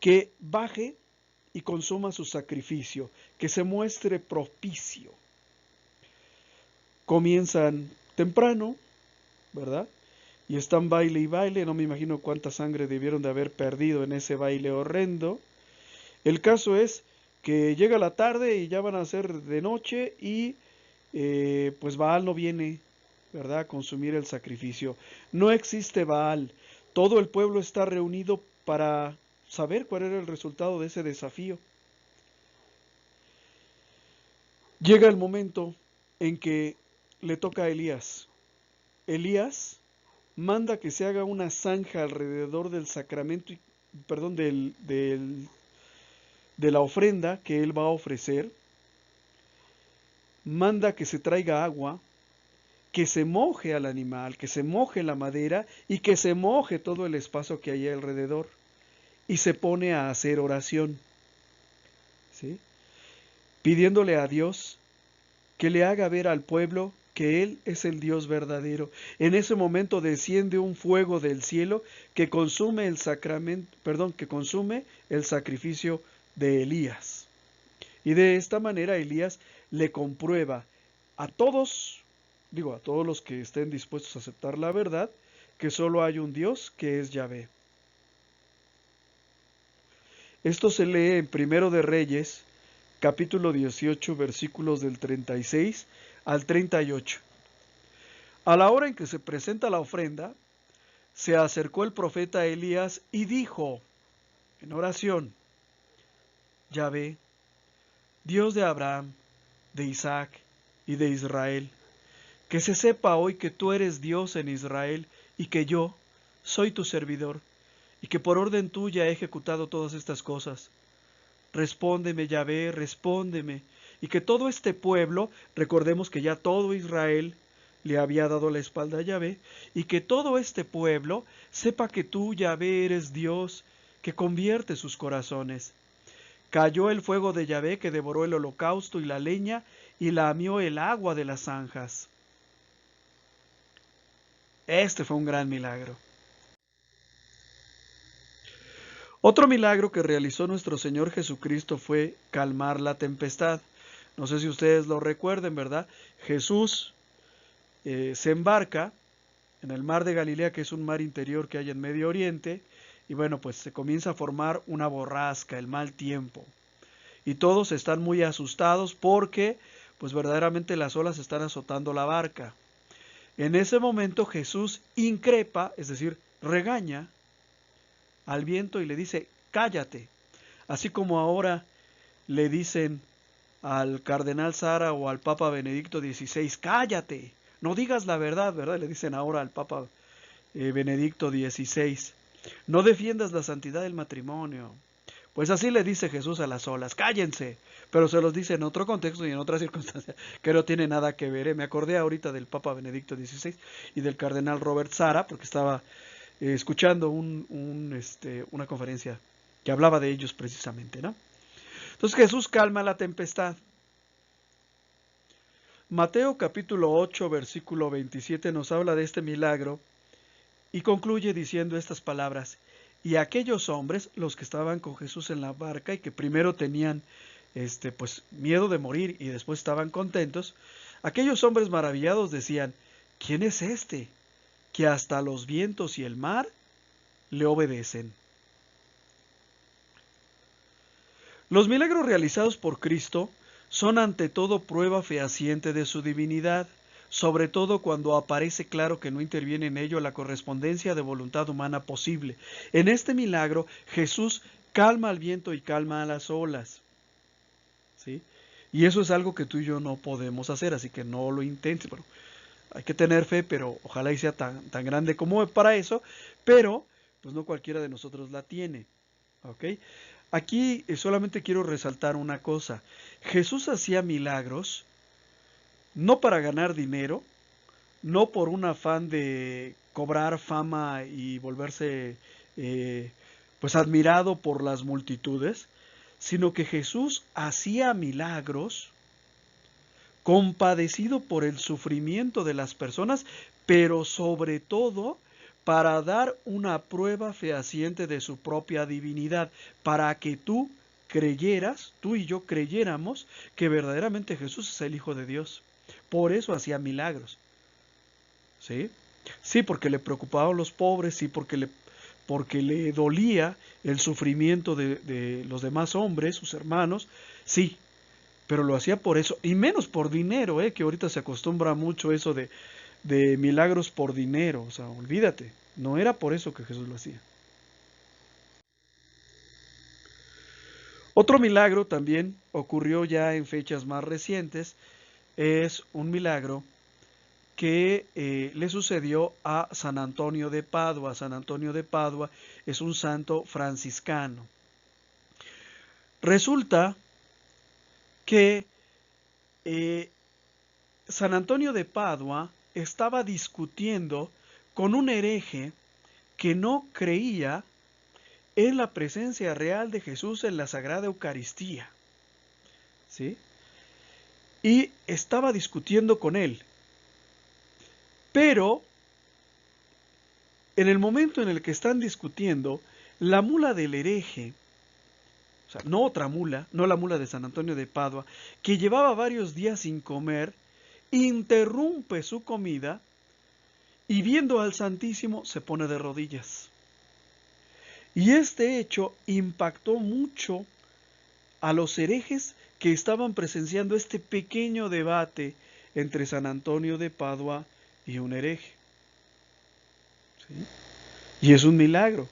que baje y consuma su sacrificio, que se muestre propicio. Comienzan temprano, ¿verdad? Y están baile y baile, no me imagino cuánta sangre debieron de haber perdido en ese baile horrendo. El caso es que llega la tarde y ya van a ser de noche y pues Baal no viene, ¿verdad?, a consumir el sacrificio. No existe Baal. Todo el pueblo está reunido para saber cuál era el resultado de ese desafío. Llega el momento en que le toca a Elías. Elías manda que se haga una zanja alrededor del sacramento, perdón, de la ofrenda que él va a ofrecer. Manda que se traiga agua, que se moje al animal, que se moje la madera y que se moje todo el espacio que hay alrededor. Y se pone a hacer oración, ¿sí?, pidiéndole a Dios que le haga ver al pueblo que Él es el Dios verdadero. En ese momento desciende un fuego del cielo que consume el que consume el sacrificio de Elías. Y de esta manera Elías le comprueba a todos los que estén dispuestos a aceptar la verdad, que solo hay un Dios, que es Yahvé. Esto se lee en Primero de Reyes, capítulo 18, versículos del 36 al 38. A la hora en que se presenta la ofrenda, se acercó el profeta Elías y dijo en oración: Yahvé, Dios de Abraham, de Isaac y de Israel, que se sepa hoy que tú eres Dios en Israel y que yo soy tu servidor y que por orden tuya he ejecutado todas estas cosas. Respóndeme, Yahvé, respóndeme, y que todo este pueblo, recordemos que ya todo Israel le había dado la espalda a Yahvé, y que todo este pueblo sepa que tú, Yahvé, eres Dios, que convierte sus corazones. Cayó el fuego de Yahvé que devoró el holocausto y la leña, y lamió el agua de las zanjas. Este fue un gran milagro. Otro milagro que realizó nuestro Señor Jesucristo fue calmar la tempestad. No sé si ustedes lo recuerden, ¿verdad? Jesús se embarca en el mar de Galilea, que es un mar interior que hay en Medio Oriente, y bueno, pues se comienza a formar una borrasca, el mal tiempo. Y todos están muy asustados porque, pues verdaderamente las olas están azotando la barca. En ese momento Jesús increpa, es decir, regaña al viento y le dice: cállate. Así como ahora le dicen al cardenal Sara o al Papa Benedicto XVI: cállate, no digas la verdad, ¿verdad? Le dicen ahora al Papa Benedicto XVI: no defiendas la santidad del matrimonio. Pues así le dice Jesús a las olas: cállense. Pero se los dice en otro contexto y en otra circunstancia que no tiene nada que ver. Me acordé ahorita del Papa Benedicto XVI y del cardenal Robert Sara, porque estaba escuchando una conferencia que hablaba de ellos precisamente, ¿no? Entonces Jesús calma la tempestad. Mateo capítulo 8, versículo 27 nos habla de este milagro y concluye diciendo estas palabras: y aquellos hombres, los que estaban con Jesús en la barca y que primero tenían pues miedo de morir y después estaban contentos, aquellos hombres maravillados decían: ¿quién es este que hasta los vientos y el mar le obedecen? Los milagros realizados por Cristo son ante todo prueba fehaciente de su divinidad, sobre todo cuando aparece claro que no interviene en ello la correspondencia de voluntad humana posible. En este milagro, Jesús calma al viento y calma a las olas, ¿sí? Y eso es algo que tú y yo no podemos hacer, así que no lo intentes. Bueno, hay que tener fe, pero ojalá y sea tan grande como para eso, pero pues no cualquiera de nosotros la tiene, ¿ok? Aquí solamente quiero resaltar una cosa. Jesús hacía milagros no para ganar dinero, no por un afán de cobrar fama y volverse pues admirado por las multitudes, sino que Jesús hacía milagros compadecido por el sufrimiento de las personas, pero sobre todo para dar una prueba fehaciente de su propia divinidad, para que tú creyeras, tú y yo creyéramos que verdaderamente Jesús es el Hijo de Dios. Por eso hacía milagros. ¿Sí? Sí, porque le preocupaban los pobres, sí, porque le dolía el sufrimiento de los demás hombres, sus hermanos, sí, pero lo hacía por eso, y menos por dinero, que ahorita se acostumbra mucho eso de milagros por dinero, o sea, olvídate, no era por eso que Jesús lo hacía. Otro milagro también ocurrió ya en fechas más recientes, es un milagro que le sucedió a San Antonio de Padua. San Antonio de Padua es un santo franciscano. Resulta que San Antonio de Padua estaba discutiendo con un hereje que no creía en la presencia real de Jesús en la Sagrada Eucaristía, ¿sí? Y estaba discutiendo con él. Pero en el momento en el que están discutiendo, la mula del hereje, o sea, no otra mula, no la mula de San Antonio de Padua, que llevaba varios días sin comer, interrumpe su comida y viendo al Santísimo se pone de rodillas. Y este hecho impactó mucho a los herejes que estaban presenciando este pequeño debate entre San Antonio de Padua y un hereje. ¿Sí? Y es un milagro,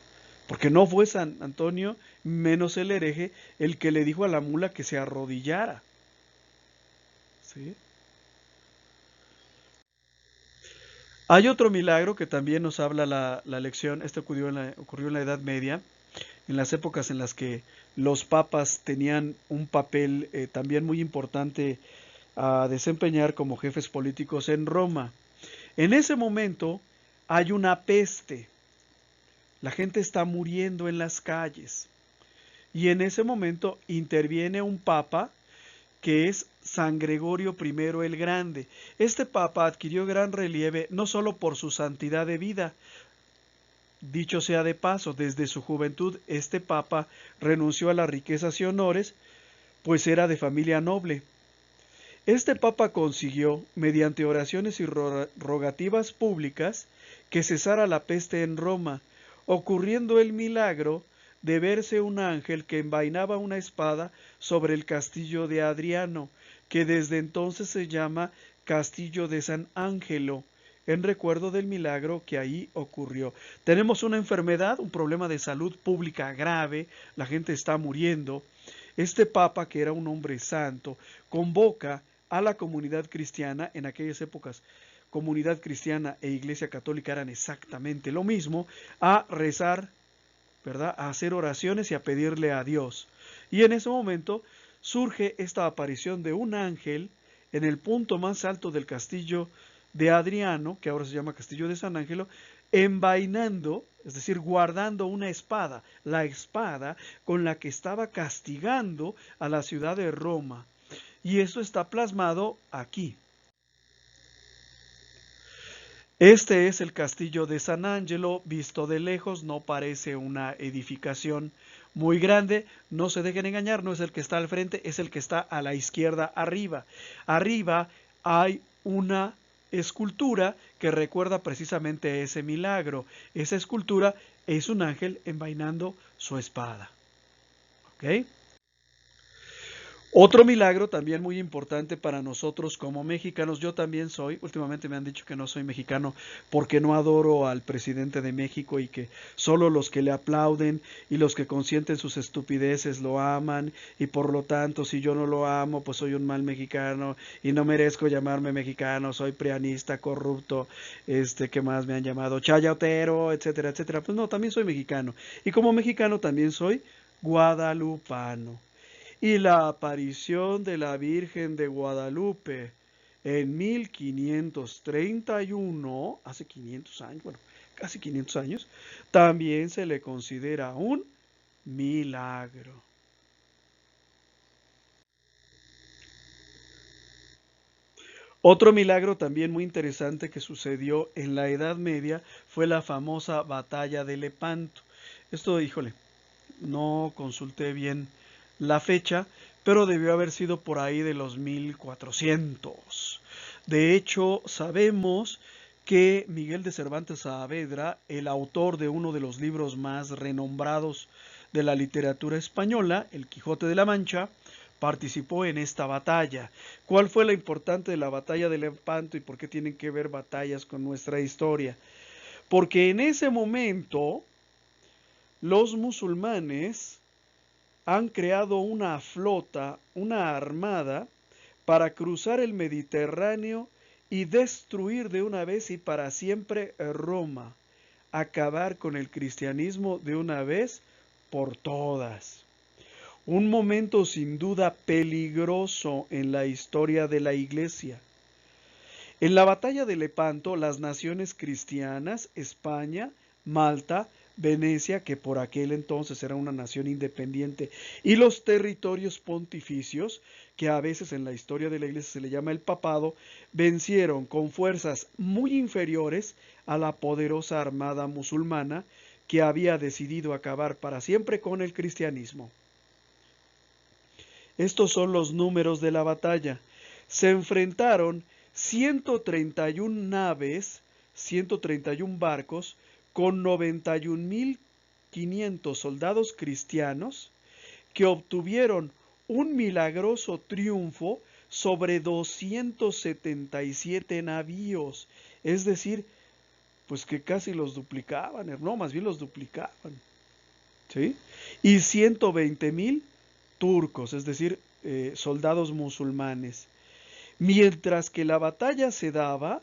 porque no fue San Antonio, menos el hereje, el que le dijo a la mula que se arrodillara. ¿Sí? Hay otro milagro que también nos habla la lección. Este ocurrió en la Edad Media, en las épocas en las que los papas tenían un papel también muy importante a desempeñar como jefes políticos en Roma. En ese momento hay una peste, la gente está muriendo en las calles y en ese momento interviene un papa que es San Gregorio I el Grande. Este papa adquirió gran relieve no solo por su santidad de vida. Dicho sea de paso, desde su juventud este papa renunció a las riquezas y honores, pues era de familia noble. Este papa consiguió, mediante oraciones y rogativas públicas, que cesara la peste en Roma, ocurriendo el milagro de verse un ángel que envainaba una espada sobre el castillo de Adriano, que desde entonces se llama Castillo de San Ángelo, en recuerdo del milagro que ahí ocurrió. Tenemos una enfermedad, un problema de salud pública grave, la gente está muriendo. Este papa, que era un hombre santo, convoca a la comunidad cristiana. En aquellas épocas comunidad cristiana e iglesia católica eran exactamente lo mismo, a rezar, ¿verdad?, a hacer oraciones y a pedirle a Dios. Y en ese momento surge esta aparición de un ángel en el punto más alto del castillo de Adriano, que ahora se llama Castillo de San Ángelo, envainando, es decir, guardando una espada, la espada con la que estaba castigando a la ciudad de Roma. Y eso está plasmado aquí. Este es el castillo de San Angelo, visto de lejos, no parece una edificación muy grande, no se dejen engañar, no es el que está al frente, es el que está a la izquierda arriba. Arriba hay una escultura que recuerda precisamente ese milagro. Esa escultura es un ángel envainando su espada. ¿Ok? Otro milagro también muy importante para nosotros como mexicanos, yo también soy, últimamente me han dicho que no soy mexicano porque no adoro al presidente de México y que solo los que le aplauden y los que consienten sus estupideces lo aman y por lo tanto si yo no lo amo pues soy un mal mexicano y no merezco llamarme mexicano, soy prianista, corrupto, ¿qué más me han llamado? Chayotero, etcétera, etcétera. Pues no, también soy mexicano y como mexicano también soy guadalupano. Y la aparición de la Virgen de Guadalupe en 1531, hace 500 años, bueno, casi 500 años, también se le considera un milagro. Otro milagro también muy interesante que sucedió en la Edad Media fue la famosa batalla de Lepanto. Esto, híjole, no consulté bien la fecha, pero debió haber sido por ahí de los 1400. De hecho, sabemos que Miguel de Cervantes Saavedra, el autor de uno de los libros más renombrados de la literatura española, El Quijote de la Mancha, participó en esta batalla. ¿Cuál fue la importante de la batalla de Lepanto y por qué tienen que ver batallas con nuestra historia? Porque en ese momento los musulmanes han creado una flota, una armada, para cruzar el Mediterráneo y destruir de una vez y para siempre Roma, acabar con el cristianismo de una vez por todas. Un momento sin duda peligroso en la historia de la Iglesia. En la batalla de Lepanto, las naciones cristianas, España, Malta, Venecia, que por aquel entonces era una nación independiente, y los territorios pontificios, que a veces en la historia de la Iglesia se le llama el papado, vencieron con fuerzas muy inferiores a la poderosa armada musulmana que había decidido acabar para siempre con el cristianismo. Estos son los números de la batalla. Se enfrentaron 131 naves, 131 barcos, con 91.500 soldados cristianos que obtuvieron un milagroso triunfo sobre 277 navíos. Es decir, pues que casi los duplicaban, no, más bien los duplicaban, ¿sí? Y 120,000 turcos, es decir, soldados musulmanes. Mientras que la batalla se daba,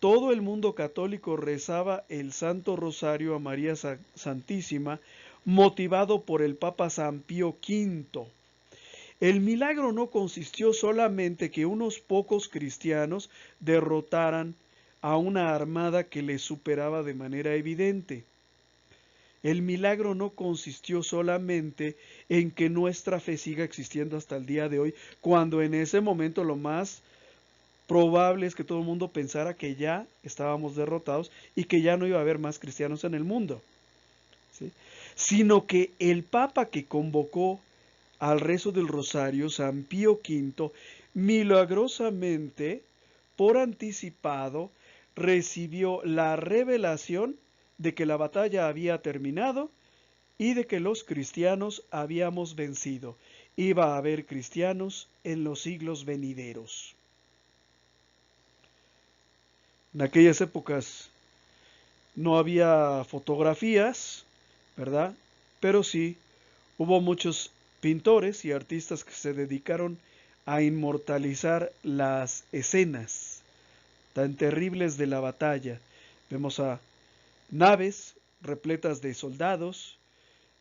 todo el mundo católico rezaba el Santo Rosario a María Santísima, motivado por el Papa San Pío V. El milagro no consistió solamente que unos pocos cristianos derrotaran a una armada que les superaba de manera evidente. El milagro no consistió solamente en que nuestra fe siga existiendo hasta el día de hoy, cuando en ese momento lo más probable es que todo el mundo pensara que ya estábamos derrotados y que ya no iba a haber más cristianos en el mundo, ¿sí? Sino que el Papa que convocó al rezo del Rosario, San Pío V, milagrosamente, por anticipado, recibió la revelación de que la batalla había terminado y de que los cristianos habíamos vencido. Iba a haber cristianos en los siglos venideros. En aquellas épocas no había fotografías, ¿verdad? Pero sí hubo muchos pintores y artistas que se dedicaron a inmortalizar las escenas tan terribles de la batalla. Vemos a naves repletas de soldados.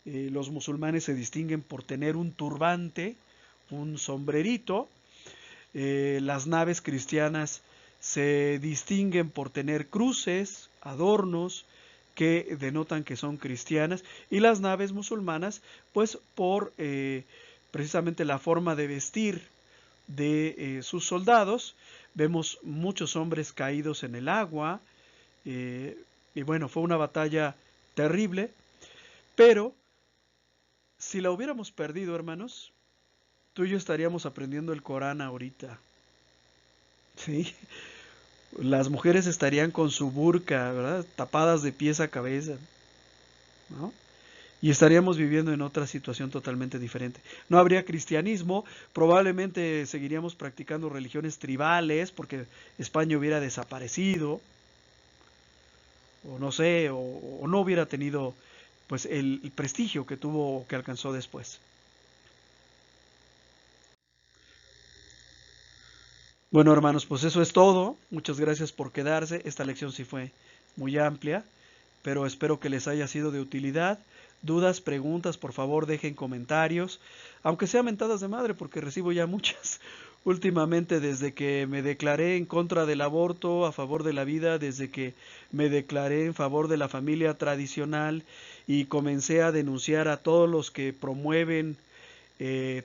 Los musulmanes se distinguen por tener un turbante, un sombrerito. Las naves cristianas se distinguen por tener cruces, adornos que denotan que son cristianas, y las naves musulmanas pues por precisamente la forma de vestir de sus soldados. Vemos muchos hombres caídos en el agua, y bueno, fue una batalla terrible, pero si la hubiéramos perdido, hermanos, tú y yo estaríamos aprendiendo el Corán ahorita, ¿sí? Las mujeres estarían con su burka, ¿verdad? Tapadas de pies a cabeza, ¿no? Y estaríamos viviendo en otra situación totalmente diferente. No habría cristianismo, probablemente seguiríamos practicando religiones tribales porque España hubiera desaparecido, o no sé, o no hubiera tenido pues el prestigio que tuvo, que alcanzó después. Bueno, hermanos, pues eso es todo. Muchas gracias por quedarse. Esta lección sí fue muy amplia, pero espero que les haya sido de utilidad. Dudas, preguntas, por favor dejen comentarios, aunque sean mentadas de madre, porque recibo ya muchas últimamente desde que me declaré en contra del aborto, a favor de la vida, desde que me declaré en favor de la familia tradicional y comencé a denunciar a todos los que promueven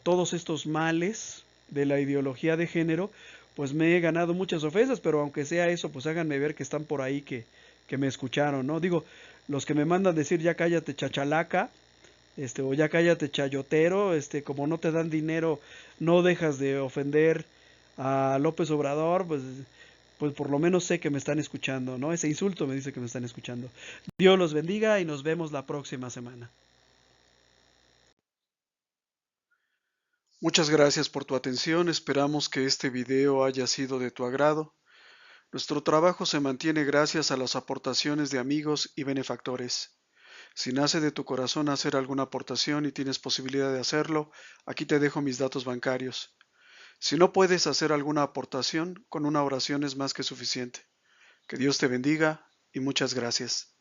todos estos males de la ideología de género. Pues me he ganado muchas ofensas, pero aunque sea eso, pues háganme ver que están por ahí, que me escucharon, ¿no? Digo, los que me mandan decir ya cállate chachalaca, o ya cállate chayotero, como no te dan dinero, no dejas de ofender a López Obrador, pues por lo menos sé que me están escuchando, ¿no? Ese insulto me dice que me están escuchando. Dios los bendiga y nos vemos la próxima semana. Muchas gracias por tu atención, esperamos que este video haya sido de tu agrado. Nuestro trabajo se mantiene gracias a las aportaciones de amigos y benefactores. Si nace de tu corazón hacer alguna aportación y tienes posibilidad de hacerlo, aquí te dejo mis datos bancarios. Si no puedes hacer alguna aportación, con una oración es más que suficiente. Que Dios te bendiga y muchas gracias.